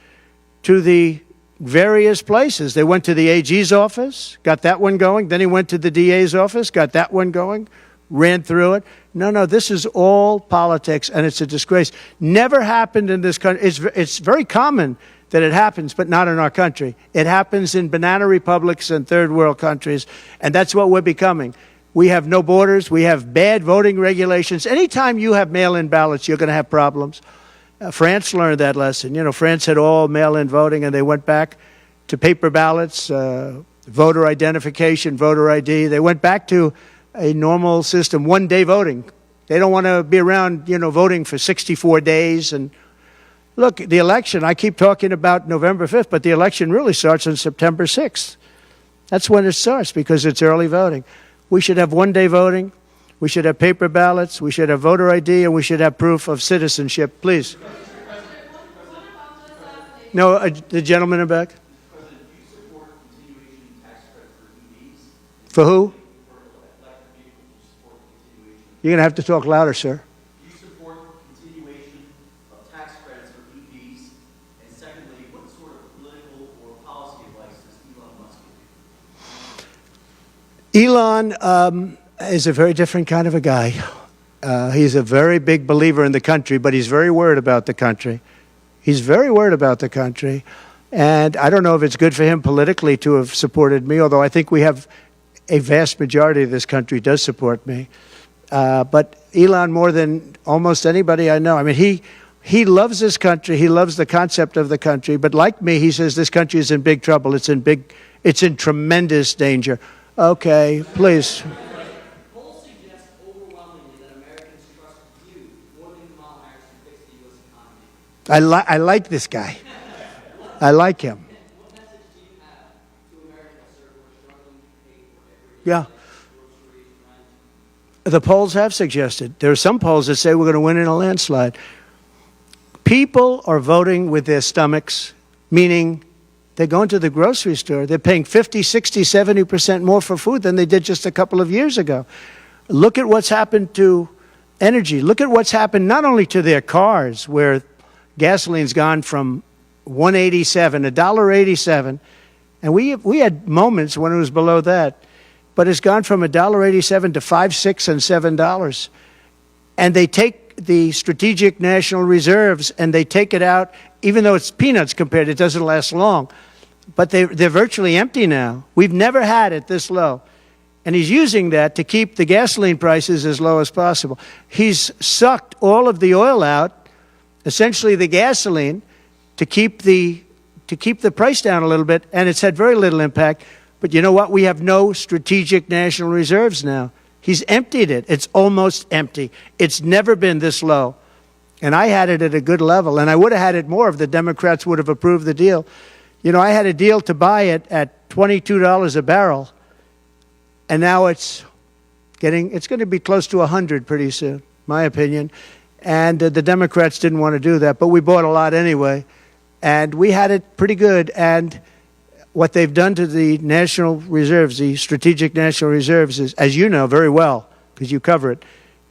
Speaker 2: to the various places. They went to the AG's office, got that one going. Then he went to the DA's office, got that one going, ran through it. No, this is all politics, and it's a disgrace. Never happened in this country. It's very common that it happens, but not in our country. It happens in banana republics and third world countries, and that's what we're becoming. We have no borders. We have bad voting regulations. Anytime you have mail-in ballots, you're going to have problems. France learned that lesson. You know, France had all mail-in voting, and they went back to paper ballots, voter identification, voter ID. They went back to a normal system, one-day voting. They don't want to be around, voting for 64 days. And look, the election, I keep talking about November 5th, but the election really starts on September 6th. That's when it starts because it's early voting. We should have one-day voting. We should have paper ballots. We should have voter ID, and we should have proof of citizenship. Please. No, the gentleman in the back.
Speaker 4: President, do you support continuation tax credit for EVs?
Speaker 2: For who?
Speaker 4: For electric vehicles, do you support continuation?
Speaker 2: You're going to have to talk louder, sir.
Speaker 4: Do you support continuation of tax credits for EVs? And secondly, what sort of political or policy advice does Elon Musk give you?
Speaker 2: Elon is a very different kind of a guy. He's a very big believer in the country, but he's very worried about the country. He's very worried about the country. And I don't know if it's good for him politically to have supported me, although I think we have a vast majority of this country does support me. But Elon, more than almost anybody I know, I mean, he loves this country. He loves the concept of the country. But like me, he says this country is in big trouble. It's in tremendous danger. Okay, please.
Speaker 4: Polls suggest overwhelmingly that Americans trust you more than Kamala Harris to fix the U.S. economy.
Speaker 2: I like this guy. I like him.
Speaker 4: What message do you have to Americans, sir, who are struggling to pay for every
Speaker 2: Yeah.
Speaker 4: groceries, rent?
Speaker 2: The polls have suggested. There are some polls that say we're going to win in a landslide. People are voting with their stomachs, meaning they're going to the grocery store. They're paying 50, 60, 70% more for food than they did just a couple of years ago. Look at what's happened to energy. Look at what's happened not only to their cars, where gasoline's gone from $1.87, and we had moments when it was below that, but it's gone from $1.87 to $5, $6, and $7. And they take the strategic national reserves and they take it out, even though it's peanuts compared, it doesn't last long. But they're virtually empty now. We've never had it this low. And he's using that to keep the gasoline prices as low as possible. He's sucked all of the oil out, essentially the gasoline, to keep the price down a little bit, and it's had very little impact. But you know what? We have no strategic national reserves now. He's emptied it. It's almost empty. It's never been this low. And I had it at a good level, and I would have had it more if the Democrats would have approved the deal. You know, I had a deal to buy it at $22 a barrel, and now it's going to be close to 100 pretty soon, my opinion. And the Democrats didn't want to do that, but we bought a lot anyway, and we had it pretty good. And what they've done to the national reserves, the strategic national reserves, is, as you know very well, because you cover it,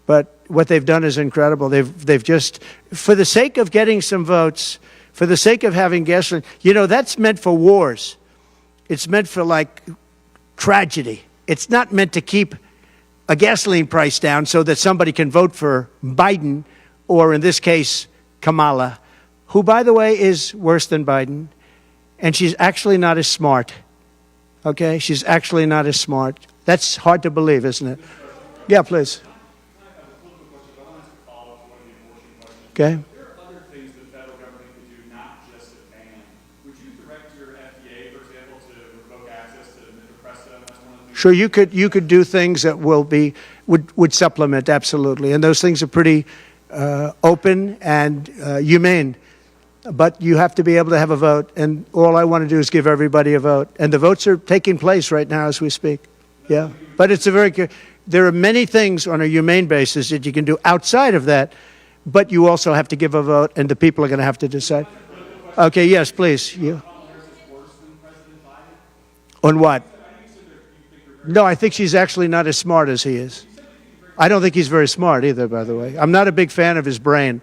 Speaker 2: but what they've done is incredible. They've just, for the sake of getting some votes, for the sake of having gasoline, you know, that's meant for wars. It's meant for, like, tragedy. It's not meant to keep a gasoline price down so that somebody can vote for Biden, or in this case, Kamala, who, by the way, is worse than Biden. And she's actually not as smart. Okay? She's actually not as smart. That's hard to believe, isn't it? Yeah, please. Okay.
Speaker 6: There are other things the federal government could do, not just a ban. Would you direct your FDA, for example,
Speaker 2: Sure, you could do things that would supplement, absolutely. And those things are pretty open and humane. But you have to be able to have a vote, and all I want to do is give everybody a vote. And the votes are taking place right now as we speak. Yeah, but there are many things on a humane basis that you can do outside of that, but you also have to give a vote, and the people are going to have to decide. Okay, yes, please. You. On what? No, I think she's actually not as smart as he is. I don't think he's very smart either, by the way. I'm not a big fan of his brain.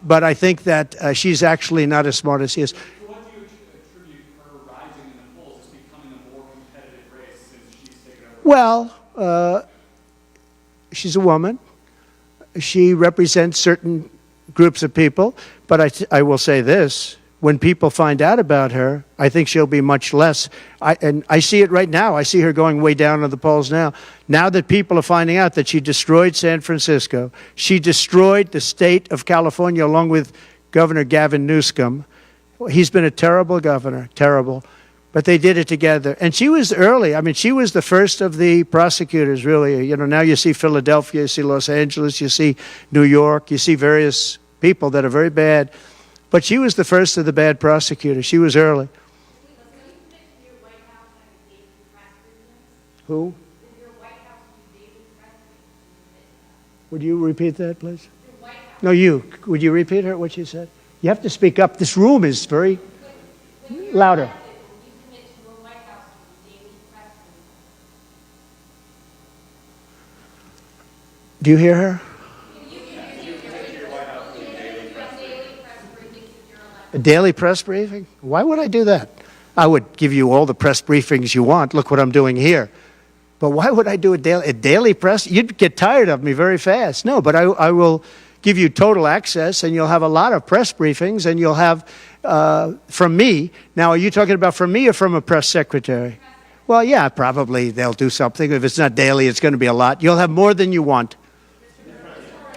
Speaker 2: But I think that she's actually not as smart as he is.
Speaker 4: So what do you attribute her rising in the polls as becoming a more competitive race since she's taken over?
Speaker 2: Well, she's a woman. She represents certain groups of people. But I will say this. When people find out about her, I think she'll be much less. And I see it right now. I see her going way down in the polls now. Now that people are finding out that she destroyed San Francisco, she destroyed the state of California along with Governor Gavin Newsom. He's been a terrible governor, terrible. But they did it together. And she was early. I mean, she was the first of the prosecutors, really. You know, now you see Philadelphia, you see Los Angeles, you see New York, you see various people that are very bad. But she was the first of the bad prosecutors. She was early. Who? Would you repeat that, please? No, you. Would you repeat her, what she said? You have to speak up. This room is very louder. Do you hear her? A daily press briefing? Why would I do that? I would give you all the press briefings you want. Look what I'm doing here. But why would I do a daily press? You'd get tired of me very fast. No, but I will give you total access, and you'll have a lot of press briefings, and you'll have from me. Now, are you talking about from me or from a press secretary? Well, yeah, probably they'll do something. If it's not daily, it's going to be a lot. You'll have more than you want.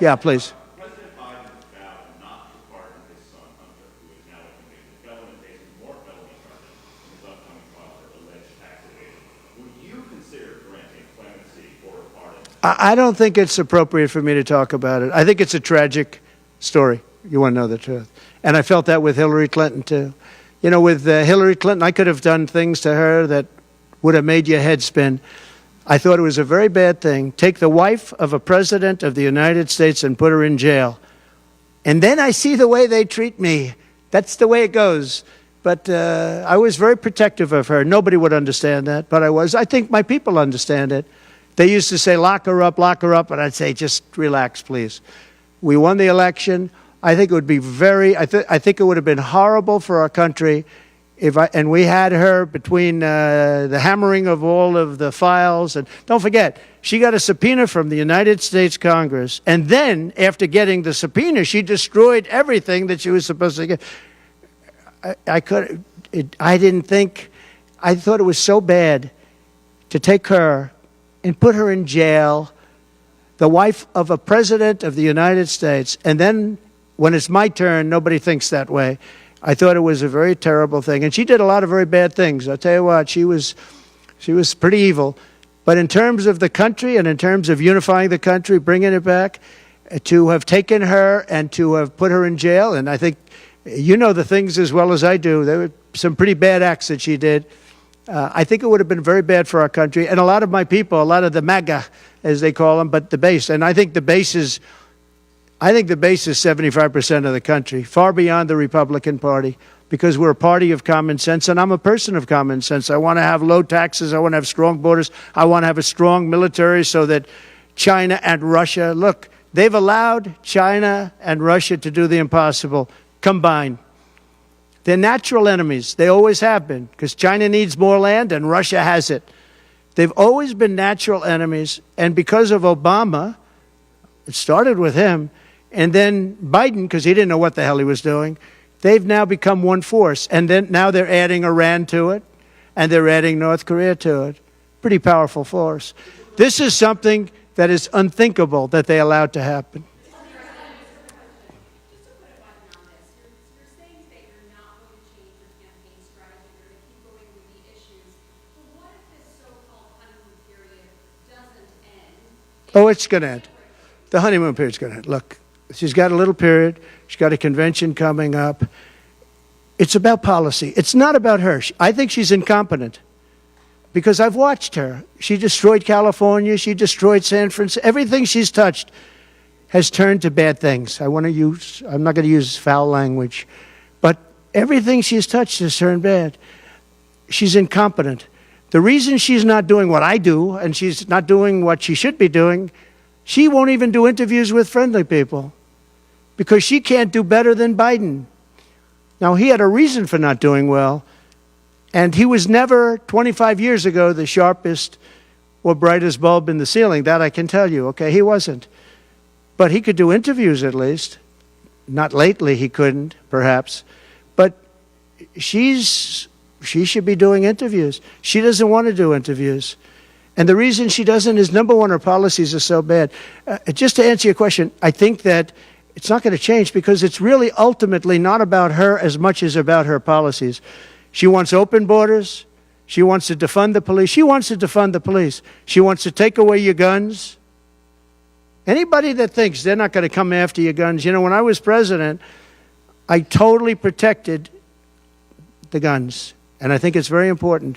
Speaker 2: Yeah, please.
Speaker 6: President Biden vowed not to pardon his son Hunter, who is now a convicted felon and facing more felony charges in his upcoming trial for alleged tax evasion. Would you consider granting clemency or a pardon?
Speaker 2: I don't think it's appropriate for me to talk about it. I think it's a tragic story. You want to know the truth. And I felt that with Hillary Clinton, too. You know, with Hillary Clinton, I could have done things to her that would have made your head spin. I thought it was a very bad thing. Take the wife of a president of the United States and put her in jail. And then I see the way they treat me. That's the way it goes. But I was very protective of her. Nobody would understand that, but I was. I think my people understand it. They used to say, lock her up, and I'd say, just relax, please. We won the election. I think it would be I think it would have been horrible for our country and we had her between the hammering of all of the files. And don't forget, she got a subpoena from the United States Congress. And then, after getting the subpoena, she destroyed everything that she was supposed to get. I thought it was so bad to take her and put her in jail, the wife of a president of the United States, and then when it's my turn, nobody thinks that way. I thought it was a very terrible thing. And she did a lot of very bad things. I'll tell you what, she was pretty evil. But in terms of the country and in terms of unifying the country, bringing it back, to have taken her and to have put her in jail, and I think you know the things as well as I do. There were some pretty bad acts that she did. I think it would have been very bad for our country. And a lot of my people, a lot of the MAGA, as they call them, but the base. And I think the base is 75% of the country, far beyond the Republican Party, because we're a party of common sense, and I'm a person of common sense. I want to have low taxes. I want to have strong borders. I want to have a strong military so that China and Russia, look, they've allowed China and Russia to do the impossible combined. They're natural enemies. They always have been, because China needs more land and Russia has it. They've always been natural enemies, and because of Obama, it started with him, and then Biden, because he didn't know what the hell he was doing, they've now become one force. And then now they're adding Iran to it, and they're adding North Korea to it. Pretty powerful force. This is something that is unthinkable that they allowed to happen.
Speaker 3: Just to put a button on this, you're saying that you're not going to change your campaign strategy, you're going to keep going with the issues. But what if this so-called honeymoon period
Speaker 2: Oh, it's going to end. The honeymoon period's going to end. Look, she's got a little period. She's got a convention coming up. It's about policy. It's not about her. I think she's incompetent because I've watched her. She destroyed California. She destroyed San Francisco. Everything she's touched has turned to bad things. I'm not going to use foul language, but everything she's touched has turned bad. She's incompetent. The reason she's not doing what I do and she's not doing what she should be doing, she won't even do interviews with friendly people because she can't do better than Biden. Now, he had a reason for not doing well, and he was never, 25 years ago, the sharpest or brightest bulb in the ceiling. That I can tell you, okay? He wasn't. But he could do interviews at least. Not lately, he couldn't, perhaps. But she should be doing interviews. She doesn't want to do interviews. And the reason she doesn't is, number one, her policies are so bad. Just to answer your question, I think that it's not going to change because it's really ultimately not about her as much as about her policies. She wants open borders. She wants to defund the police. She wants to defund the police. She wants to take away your guns. Anybody that thinks they're not going to come after your guns, you know, when I was president, I totally protected the guns. And I think it's very important.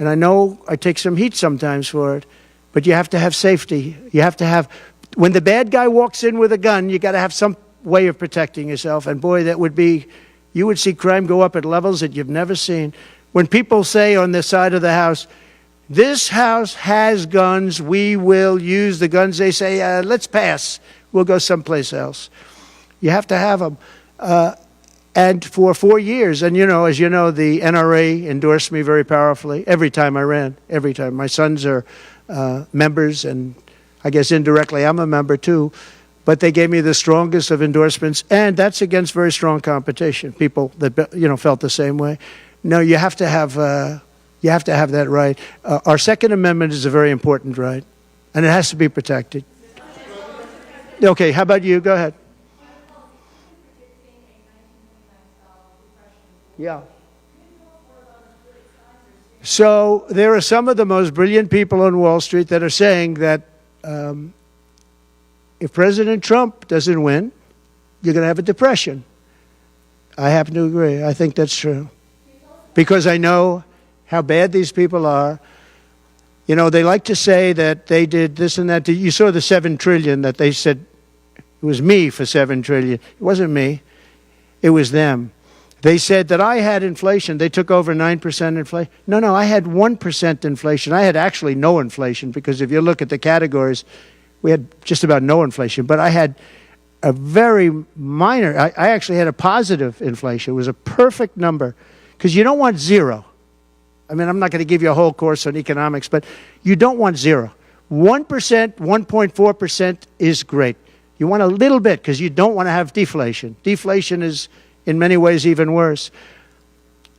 Speaker 2: And I know I take some heat sometimes for it, but you have to have safety. You have to have, when the bad guy walks in with a gun, you got to have some way of protecting yourself. And boy, that would be, you would see crime go up at levels that you've never seen. When people say on this side of the house, this house has guns, we will use the guns, they say, let's pass. We'll go someplace else. You have to have them. And for 4 years, and you know, as you know, the NRA endorsed me very powerfully every time I ran, every time. My sons are members, and I guess indirectly I'm a member too. But they gave me the strongest of endorsements, and that's against very strong competition. People that felt the same way. No, you have to have that right. Our Second Amendment is a very important right, and it has to be protected. Okay, how about you? Go ahead. Yeah. So there are some of the most brilliant people on Wall Street that are saying that if President Trump doesn't win, you're going to have a depression. I happen to agree. I think that's true. Because I know how bad these people are. You know, they like to say that they did this and that. You saw the $7 trillion that they said it was me for $7 trillion. It wasn't me. It was them. They said that I had inflation. They took over 9% inflation. No, I had 1% inflation. I had actually no inflation because if you look at the categories, we had just about no inflation. But I had a very minor, I actually had a positive inflation. It was a perfect number because you don't want zero. I mean, I'm not going to give you a whole course on economics, but you don't want zero. 1%, 1.4% is great. You want a little bit because you don't want to have deflation. Deflation is, in many ways, even worse.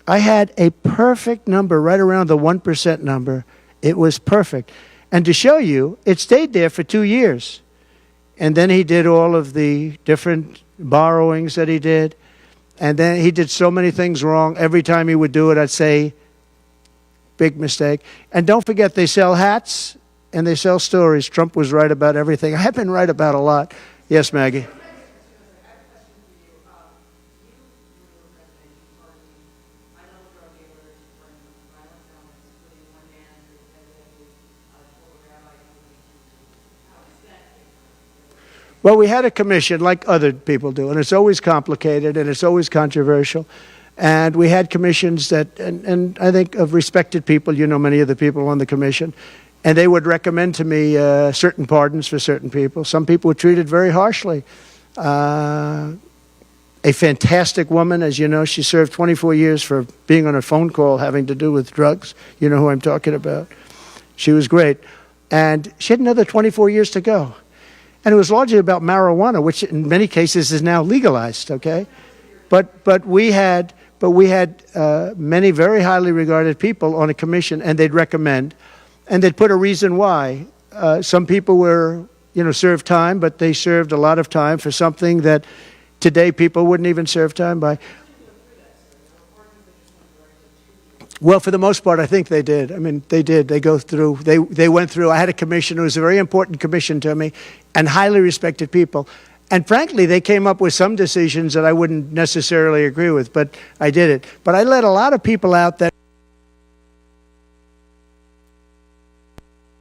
Speaker 2: I had a perfect number right around the 1% number. It was perfect. And to show you, it stayed there for 2 years. And then he did all of the different borrowings that he did. And then he did so many things wrong. Every time he would do it, I'd say, big mistake. And don't forget, they sell hats and they sell stories. Trump was right about everything. I've been right about a lot. Yes, Maggie. Well, we had a commission like other people do, and it's always complicated and it's always controversial. And we had commissions that, and I think of respected people, you know many of the people on the commission, and they would recommend to me certain pardons for certain people. Some people were treated very harshly. A fantastic woman, as you know, she served 24 years for being on a phone call having to do with drugs. You know who I'm talking about. She was great. And she had another 24 years to go. And it was largely about marijuana, which in many cases is now legalized, okay? But we had many very highly regarded people on a commission, and they'd recommend, and they'd put a reason why. Some people were, served time, but they served a lot of time for something that today people wouldn't even serve time by. Well, for the most part, I think they did. I mean, they did. They go through. They went through. I had a commission. It was a very important commission to me, and highly respected people. And frankly, they came up with some decisions that I wouldn't necessarily agree with, but I did it. But I let a lot of people out that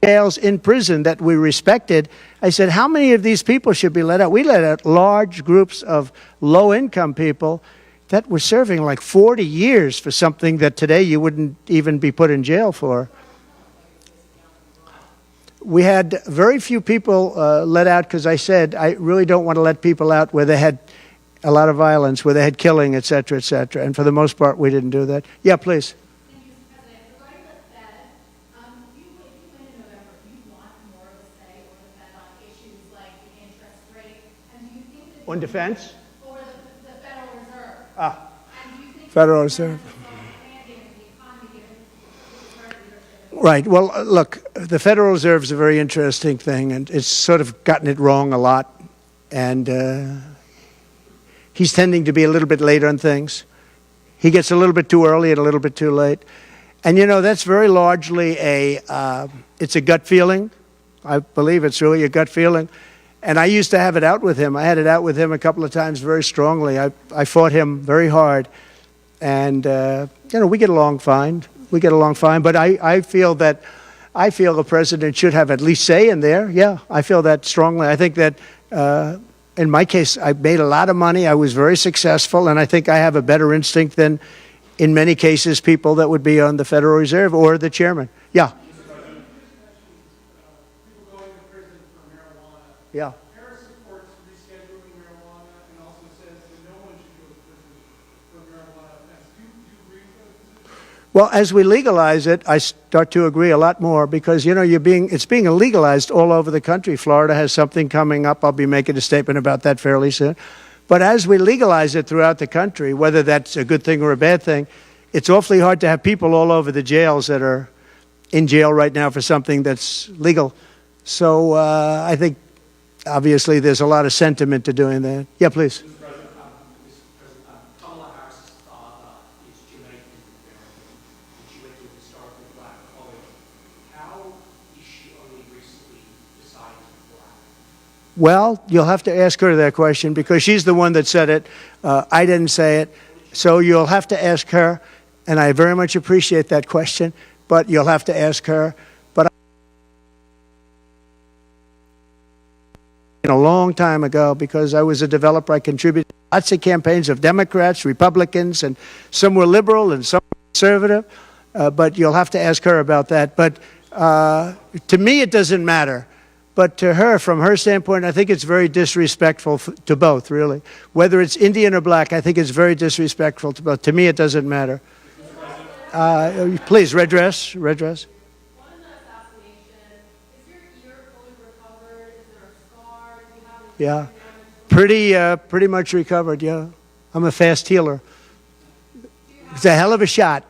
Speaker 2: jails in prison that we respected. I said, how many of these people should be let out? We let out large groups of low-income people that were serving like 40 years for something that today you wouldn't even be put in jail for. We had very few people let out because I said I really don't want to let people out where they had a lot of violence, where they had killing, et cetera, et cetera. And for the most part, we didn't do that. Yeah, please.
Speaker 3: Thank you, Mr. President. Regarding the Fed, if you win in November, do you want more of a say over the Fed on issues like the interest rate? And do you think that
Speaker 2: On defense?
Speaker 3: or the Federal Reserve? And do you think
Speaker 2: Federal Reserve. Right. Well, look, the Federal Reserve is a very interesting thing, and it's sort of gotten it wrong a lot. And he's tending to be a little bit late on things. He gets a little bit too early and a little bit too late. And, you know, that's very largely it's a gut feeling. I believe it's really a gut feeling. And I used to have it out with him. I had it out with him a couple of times very strongly. I fought him very hard. And, you know, we get along fine. We get along fine, but I feel the president should have at least say in there. Yeah, I feel that strongly. I think that in my case, I made a lot of money. I was very successful, and I think I have a better instinct than, in many cases, people that would be on the Federal Reserve or the chairman. Yeah.
Speaker 4: People going to prison for marijuana.
Speaker 2: Yeah.
Speaker 4: Harris supports rescheduling marijuana and also says that no one should go to prison for marijuana offense. Do you agree with that?
Speaker 2: Well, as we legalize it, I start to agree a lot more because, you know, it's being illegalized all over the country. Florida has something coming up. I'll be making a statement about that fairly soon. But as we legalize it throughout the country, whether that's a good thing or a bad thing, it's awfully hard to have people all over the jails that are in jail right now for something that's legal. So I think, obviously, there's a lot of sentiment to doing that. Yeah, please.
Speaker 4: Mr. President, Kamala Harris's father is Jamaican American, and she went to a historically black college. How is she only recently deciding to be black?
Speaker 2: Well, you'll have to ask her that question because she's the one that said it. I didn't say it. So you'll have to ask her, and I very much appreciate that question, but you'll have to ask her. But a long time ago, because I was a developer, I contributed lots of campaigns of Democrats, Republicans, and some were liberal and some were conservative. But you'll have to ask her about that. But to me, it doesn't matter. But to her, from her standpoint, I think it's very disrespectful to both, really. Whether it's Indian or black, I think it's very disrespectful to both. To me, it doesn't matter. Please, red dress.
Speaker 3: One is an assassination. Is your ear fully recovered? Is there a scar? Do you have any
Speaker 2: Yeah. Pretty much recovered, yeah. I'm a fast healer. It's a hell of a shot,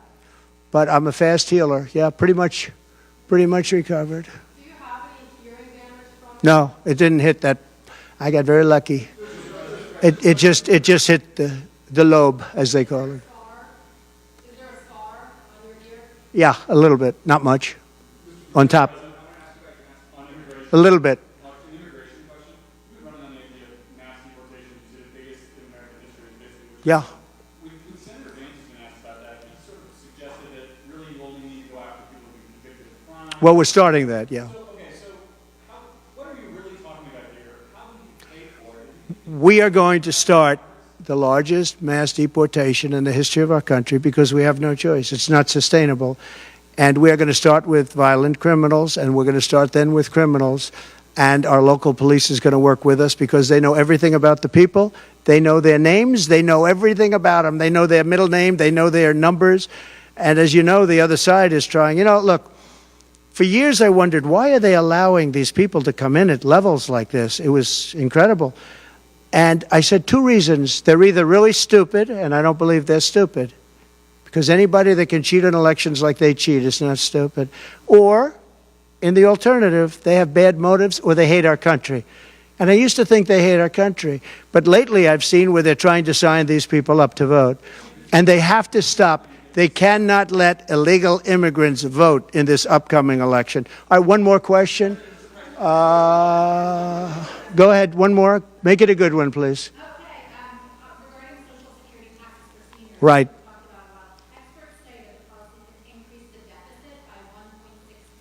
Speaker 2: but I'm a fast healer. Yeah, pretty much recovered.
Speaker 3: Do you have any hearing damage from it?
Speaker 2: No, it didn't hit that. I got very lucky. It just hit the lobe, as they call it.
Speaker 3: Is there a scar on your ear?
Speaker 2: Yeah, a little bit, not much. On top. A little bit.
Speaker 8: An immigration question. We've been running on the idea of mass deportation to the biggest in American history, basically.
Speaker 2: Yeah.
Speaker 8: When Senator Vance has been asked about that, he sort of suggested that really you only need to go after people who've been convicted of crime.
Speaker 2: Well, we're starting that, yeah.
Speaker 8: So what are you really talking about here? How will you pay for it?
Speaker 2: We are going to start the largest mass deportation in the history of our country because we have no choice. It's not sustainable. And we are going to start with violent criminals, and we're going to start then with criminals. And our local police is going to work with us because they know everything about the people. They know their names. They know everything about them. They know their middle name. They know their numbers. And as you know, the other side is trying. You know, look, for years I wondered, why are they allowing these people to come in at levels like this? It was incredible. And I said two reasons. They're either really stupid, and I don't believe they're stupid, because anybody that can cheat on elections like they cheat is not stupid. Or, in the alternative, they have bad motives or they hate our country. And I used to think they hate our country. But lately I've seen where they're trying to sign these people up to vote. And they have to stop They cannot let illegal immigrants vote in this upcoming election. All right, one more question. Go ahead, one more. Make it a good one, please.
Speaker 3: Okay, regarding Social Security taxes for seniors.
Speaker 2: Right.
Speaker 3: We talked about a lot. Experts say that the policy could increase the deficit by $1.6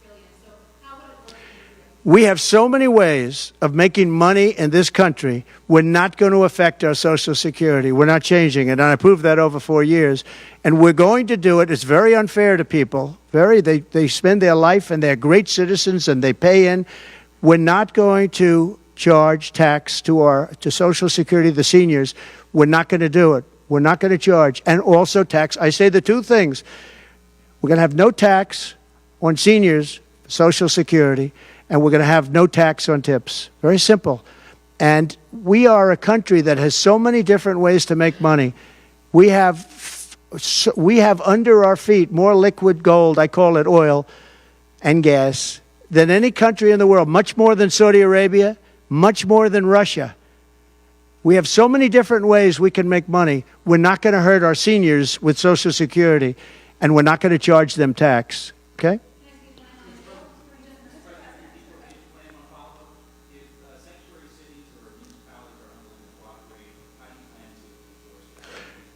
Speaker 3: billion. So how would it work in your
Speaker 2: We have so many ways of making money in this country. We're not going to affect our Social Security. We're not changing it. And I proved that over 4 years. And we're going to do it. It's very unfair to people. They spend their life and they're great citizens and they pay in. We're not going to charge tax to Social Security, the seniors. We're not going to do it. We're not going to charge. And also tax. I say the two things. We're going to have no tax on seniors, Social Security, and we're going to have no tax on tips. Very simple. And we are a country that has so many different ways to make money. We have under our feet more liquid gold, I call it oil, and gas, than any country in the world, much more than Saudi Arabia, much more than Russia. We have so many different ways we can make money. We're not going to hurt our seniors with Social Security, and we're not going to charge them tax. Okay?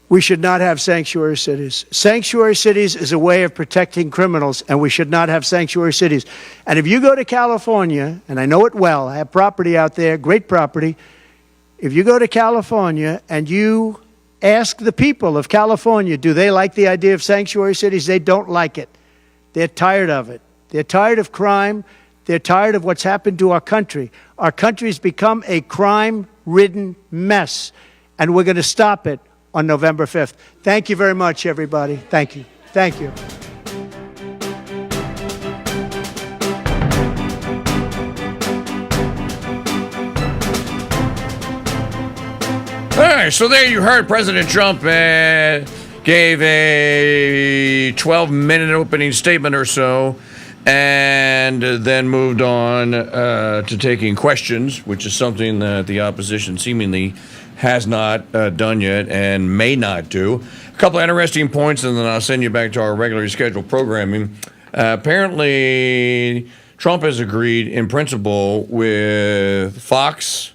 Speaker 2: We should not have sanctuary cities. Sanctuary cities is a way of protecting criminals, and we should not have sanctuary cities. And if you go to California, and I know it well, I have property out there, great property. If you go to California and you ask the people of California, do they like the idea of sanctuary cities? They don't like it. They're tired of it. They're tired of crime. They're tired of what's happened to our country. Our country's become a crime-ridden mess, and we're going to stop it on November 5th. Thank you very much, everybody. Thank you. Thank you.
Speaker 1: All right, so there you heard President Trump gave a 12-minute opening statement or so, and then moved on to taking questions, which is something that the opposition seemingly has not done yet and may not do. A couple of interesting points, and then I'll send you back to our regularly scheduled programming. Apparently, Trump has agreed in principle with Fox,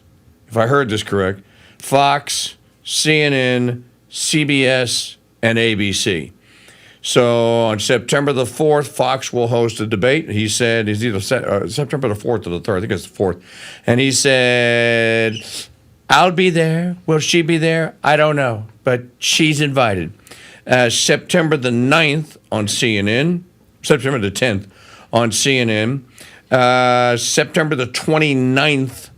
Speaker 1: if I heard this correct, Fox, CNN, CBS, and ABC. So on September the 4th, Fox will host a debate. He said, it's either September the 4th or the 3rd, I think it's the 4th. And he said, I'll be there. Will she be there? I don't know, but she's invited. September the 9th on CNN, September the 10th on CNN, September the 29th,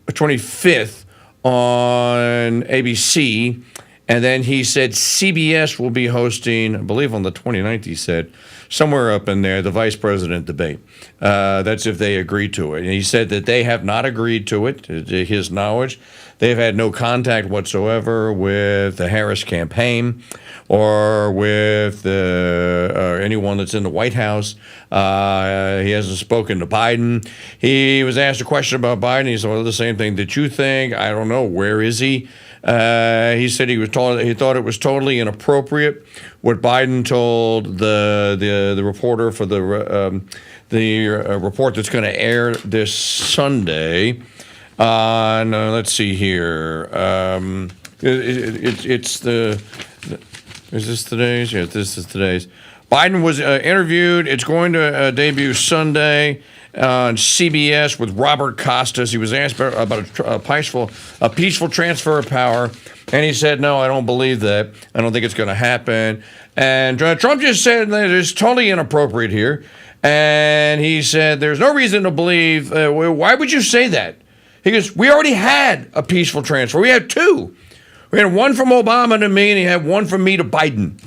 Speaker 1: 25th on ABC, and then he said CBS will be hosting, I believe on the 29th, he said, somewhere up in there, the vice president debate. That's if they agree to it. And he said that they have not agreed to it, to his knowledge. They've had no contact whatsoever with the Harris campaign or with anyone that's in the White House. He hasn't spoken to Biden. He was asked a question about Biden. He said, well, the same thing that you think. I don't know. Where is he? He said he thought it was totally inappropriate what Biden told the reporter for the report that's going to air this Sunday on, let's see here. It's the, is this today's? Yeah, this is today's. Biden was interviewed. It's going to debut Sunday on CBS with Robert Costas. He was asked about a peaceful transfer of power, and he said, no, I don't believe that. I don't think it's going to happen. And Trump just said that it's totally inappropriate here. And he said, there's no reason to believe. Why would you say that? He goes, we already had a peaceful transfer. We had two. We had one from Obama to me, and he had one from me to Biden.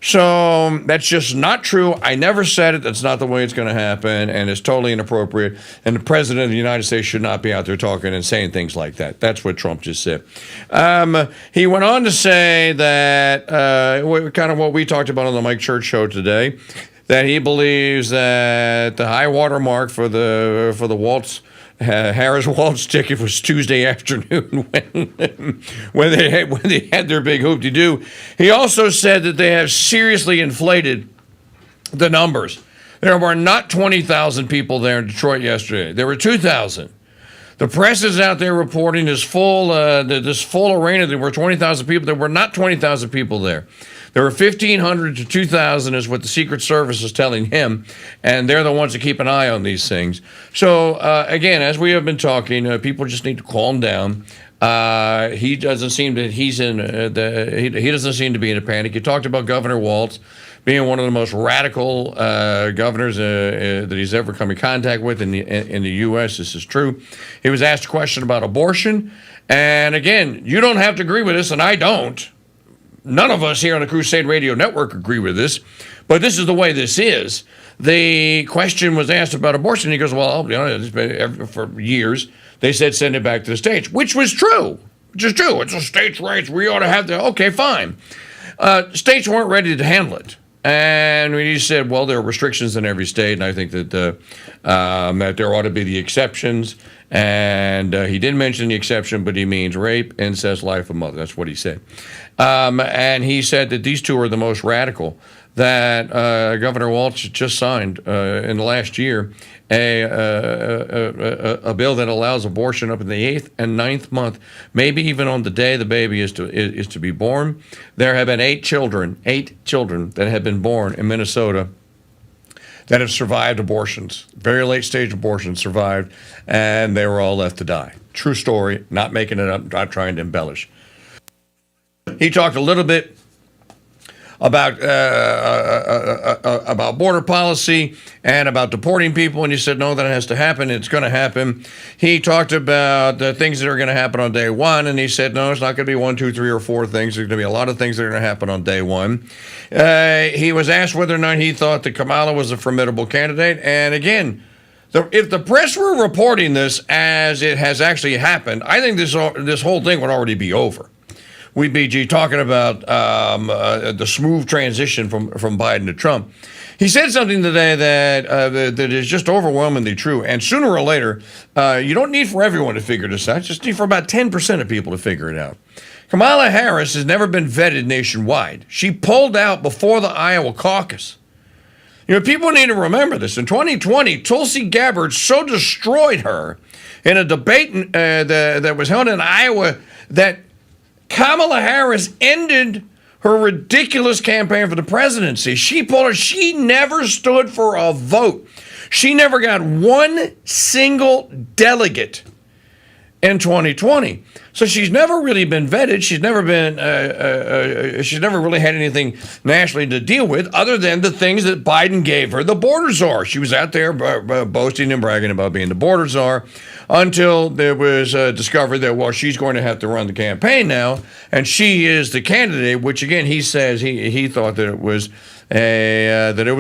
Speaker 1: So that's just not true. I never said it. That's not the way it's going to happen, and it's totally inappropriate. And the president of the United States should not be out there talking and saying things like that. That's what Trump just said. He went on to say that kind of what we talked about on the Mike Church show today, that he believes that the high water mark for the Waltz Harris Walt's ticket was Tuesday afternoon when they had their big hoop-de-doo. He also said that they have seriously inflated the numbers. There were not 20,000 people there in Detroit yesterday. There were 2,000. The press is out there reporting this full arena. There were 20,000 people. There were not 20,000 people there. There were 1,500 to 2,000 is what the Secret Service is telling him, and they're the ones that keep an eye on these things. So, again, as we have been talking, people just need to calm down. He doesn't seem that he doesn't seem to be in a panic. You talked about Governor Walz being one of the most radical governors that he's ever come in contact with in the U.S. This is true. He was asked a question about abortion, and again, you don't have to agree with this, and I don't. None of us here on the Crusade Radio Network agree with this, but this is the way this is. The question was asked about abortion. He goes, well, it's been for years. They said send it back to the states, which was true. Which is true. It's a states' rights. We ought to have the, okay, fine. States weren't ready to handle it. And he said, well, there are restrictions in every state, and I think that that there ought to be the exceptions. And he didn't mention the exception, but he means rape, incest, life of mother. That's what he said. And he said that these two are the most radical, that Governor Walz just signed in the last year a bill that allows abortion up in the 8th and 9th month, maybe even on the day the baby is to be born. There have been 8 children that have been born in Minnesota that have survived abortions, very late stage abortions survived, and they were all left to die. True story, not making it up, not trying to embellish. He talked a little bit about border policy and about deporting people, and he said, no, that has to happen. It's going to happen. He talked about the things that are going to happen on day one, and he said, no, it's not going to be 1, 2, 3, or 4 things. There's going to be a lot of things that are going to happen on day one. He was asked whether or not he thought that Kamala was a formidable candidate, and again, if the press were reporting this as it has actually happened, I think this whole thing would already be over. We'd be talking about the smooth transition from Biden to Trump. He said something today that is just overwhelmingly true. And sooner or later, you don't need for everyone to figure this out. Just need for about 10% of people to figure it out. Kamala Harris has never been vetted nationwide. She pulled out before the Iowa caucus. You know, people need to remember this. In 2020, Tulsi Gabbard so destroyed her in a debate that was held in Iowa that Kamala Harris ended her ridiculous campaign for the presidency. She never stood for a vote. She never got one single delegate in 2020. So she's never really been vetted. She's never really had anything nationally to deal with other than the things that Biden gave her. The border czar. She was out there boasting and bragging about being the border czar until there was discovered that, well, she's going to have to run the campaign now, and she is the candidate, which again, he says he thought that it was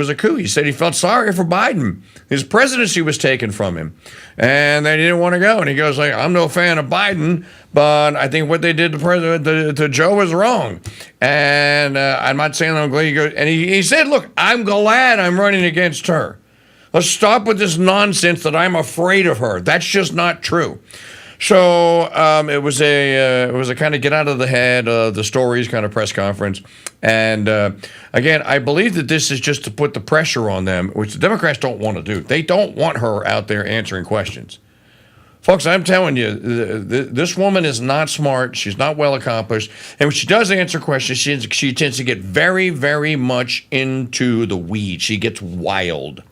Speaker 1: a coup. He said he felt sorry for Biden. His presidency was taken from him, and they didn't want to go. And he goes like, I'm no fan of Biden, but I think what they did to Joe was wrong. And I'm not saying I'm glad he goes. And he said, look, I'm glad I'm running against her. Let's stop with this nonsense that I'm afraid of her. That's just not true. So it was a kind of get out of the head of the stories kind of press conference. And again, I believe that this is just to put the pressure on them, which the Democrats don't want to do. They don't want her out there answering questions. Folks, I'm telling you, this woman is not smart. She's not well accomplished. And when she does answer questions, she tends to get very, very much into the weeds. She gets wild.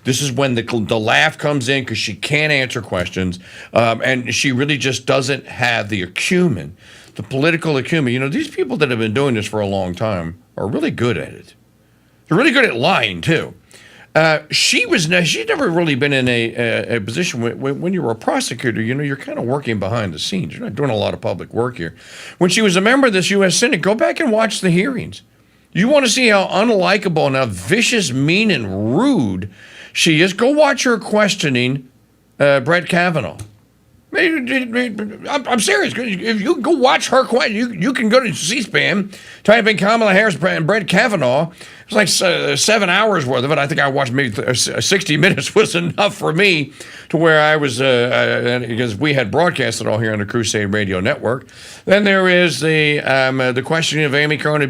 Speaker 1: This is when the laugh comes in because she can't answer questions, and she really just doesn't have the acumen, the political acumen. You know, these people that have been doing this for a long time are really good at it. They're really good at lying, too. She's never really been in a position when you're a prosecutor, you know, you're kind of working behind the scenes. You're not doing a lot of public work here. When she was a member of this U.S. Senate, go back and watch the hearings. You want to see how unlikable and how vicious, mean, and rude she is? Go watch her questioning Brett Kavanaugh. I'm serious. If you go watch her question, you can go to C-SPAN, type in Kamala Harris and Brett Kavanaugh. It's like 7 hours worth of it. I think I watched maybe 60 minutes was enough for me to where I was, because we had broadcast it all here on the Crusade Radio Network. Then there is the questioning of Amy Coney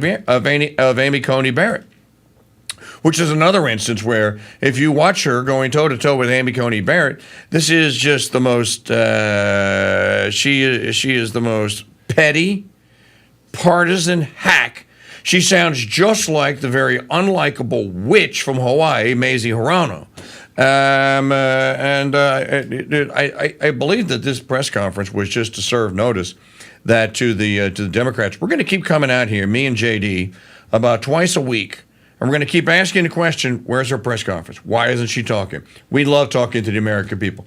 Speaker 1: Barrett, which is another instance where if you watch her going toe-to-toe with Amy Coney Barrett, this is just the most, she is the most petty, partisan hack. She sounds just like the very unlikable witch from Hawaii, Mazie Hirono. I believe that this press conference was just to serve notice that to the Democrats, we're going to keep coming out here, me and JD, about twice a week. And we're going to keep asking the question, where's her press conference? Why isn't she talking? We love talking to the American people.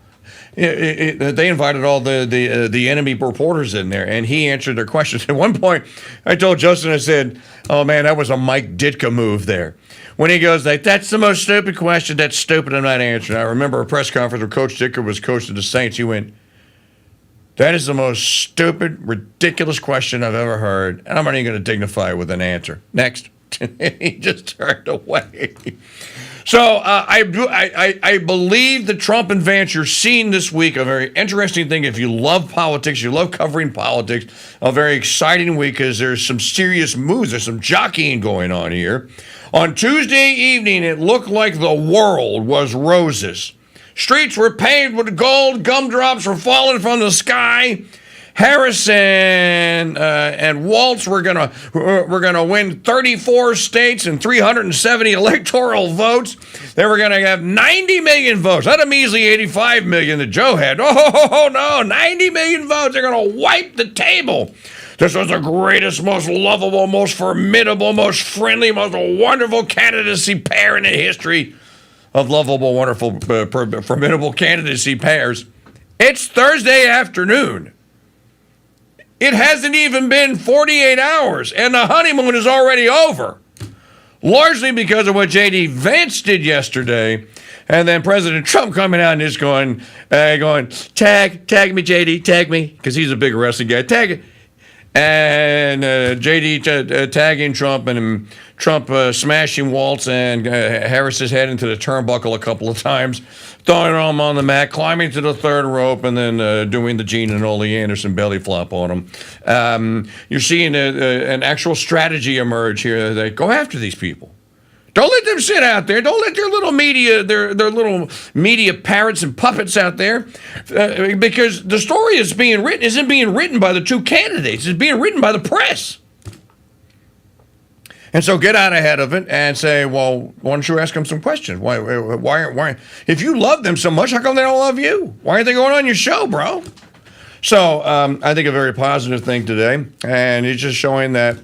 Speaker 1: They invited all the enemy reporters in there, and he answered their questions. At one point, I told Justin, I said, oh, man, that was a Mike Ditka move there. When he goes, like, that's the most stupid question. That's stupid. I'm not answering. I remember a press conference where Coach Ditka was coach of the Saints. He went, that is the most stupid, ridiculous question I've ever heard, and I'm not even going to dignify it with an answer. Next. He just turned away. So I believe that Trump and Vance, you're seeing this week a very interesting thing. If you love politics, you love covering politics, a very exciting week because there's some serious moves. There's some jockeying going on here. On Tuesday evening, it looked like the world was roses. Streets were paved with gold. Gumdrops were falling from the sky. Harris and Waltz were gonna win 34 states and 370 electoral votes. They were gonna have 90 million votes, not a measly 85 million that Joe had. Oh no, 90 million votes. They're gonna wipe the table. This was the greatest, most lovable, most formidable, most friendly, most wonderful candidacy pair in the history of lovable, wonderful, formidable candidacy pairs. It's Thursday afternoon. It hasn't even been 48 hours, and the honeymoon is already over. Largely because of what J.D. Vance did yesterday, and then President Trump coming out and just going, tag me, J.D., tag me, because he's a big wrestling guy, tag it. And J.D. tagging Trump, and Trump smashing Waltz and Harris's head into the turnbuckle a couple of times, throwing him on the mat, climbing to the third rope, and then doing the Gene and Ole Anderson belly flop on him. You're seeing an actual strategy emerge here. They go after these people. Don't let them sit out there. Don't let their little media, their little media parrots and puppets out there, because the story is being written isn't being written by the two candidates. It's being written by the press. And so get out ahead of it and say, well, why don't you ask them some questions? Why? If you love them so much, how come they don't love you? Why aren't they going on your show, bro? So I think a very positive thing today, and he's just showing that,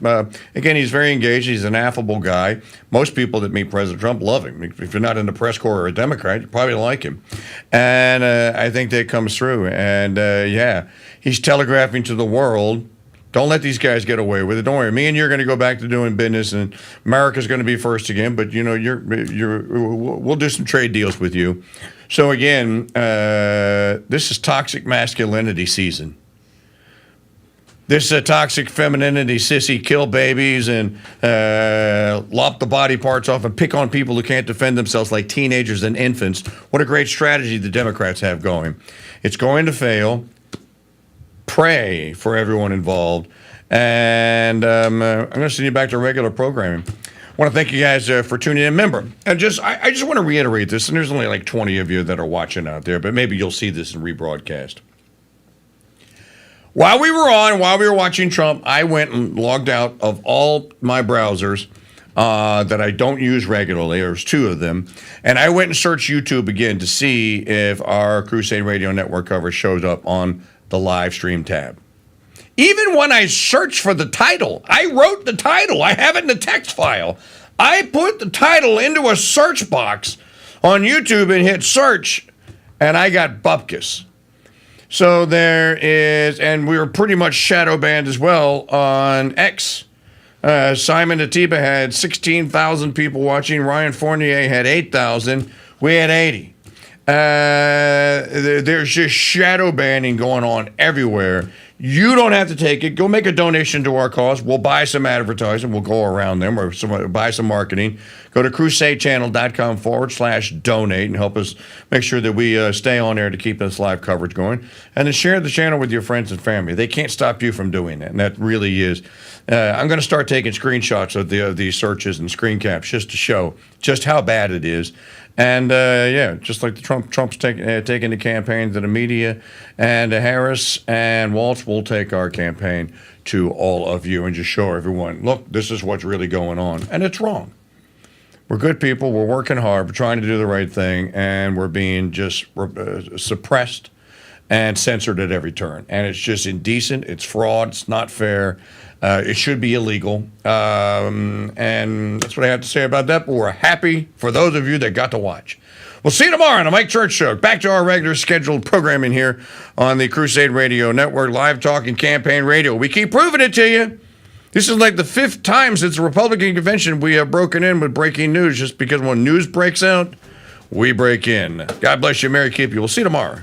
Speaker 1: again, he's very engaged. He's an affable guy. Most people that meet President Trump love him. If you're not in the press corps or a Democrat, you probably like him. And I think that comes through. And, yeah, he's telegraphing to the world, don't let these guys get away with it. Don't worry. Me and you're going to go back to doing business, and America's going to be first again. But, you know, we'll do some trade deals with you. So, again, this is toxic masculinity season. This is toxic femininity, sissy, kill babies and lop the body parts off and pick on people who can't defend themselves like teenagers and infants. What a great strategy the Democrats have going. It's going to fail. Pray for everyone involved. And I'm going to send you back to regular programming. I want to thank you guys for tuning in. Remember, I just want to reiterate this, and there's only like 20 of you that are watching out there, but maybe you'll see this in rebroadcast. While we were watching Trump, I went and logged out of all my browsers that I don't use regularly. There's two of them. And I went and searched YouTube again to see if our Crusade Radio Network coverage shows up on the live stream tab. Even when I searched for the title, I wrote the title. I have it in the text file. I put the title into a search box on YouTube and hit search, and I got bupkis. So there is, and we were pretty much shadow banned as well on X. Simon Atiba had 16,000 people watching. Ryan Fournier had 8,000. We had 80. There's just shadow banning going on everywhere. You don't have to take it. Go make a donation to our cause. We'll buy some advertising. We'll go around them or buy some marketing. Go to crusadechannel.com/donate and help us make sure that we stay on there to keep this live coverage going. And then share the channel with your friends and family. They can't stop you from doing that. And that really is. I'm going to start taking screenshots of these searches and screen caps just to show just how bad it is. And yeah, just like Trump's taking the campaign to the media, and Harris and Waltz will take our campaign to all of you and just show everyone, look, this is what's really going on. And it's wrong. We're good people. We're working hard. We're trying to do the right thing. And we're being just suppressed and censored at every turn. And it's just indecent. It's fraud. It's not fair. It should be illegal. And that's what I have to say about that. But we're happy for those of you that got to watch. We'll see you tomorrow on the Mike Church Show. Back to our regular scheduled programming here on the Crusade Radio Network, live talk and campaign radio. We keep proving it to you. This is like the 5th time since the Republican convention we have broken in with breaking news, just because when news breaks out, we break in. God bless you. Merry keep you. We'll see you tomorrow.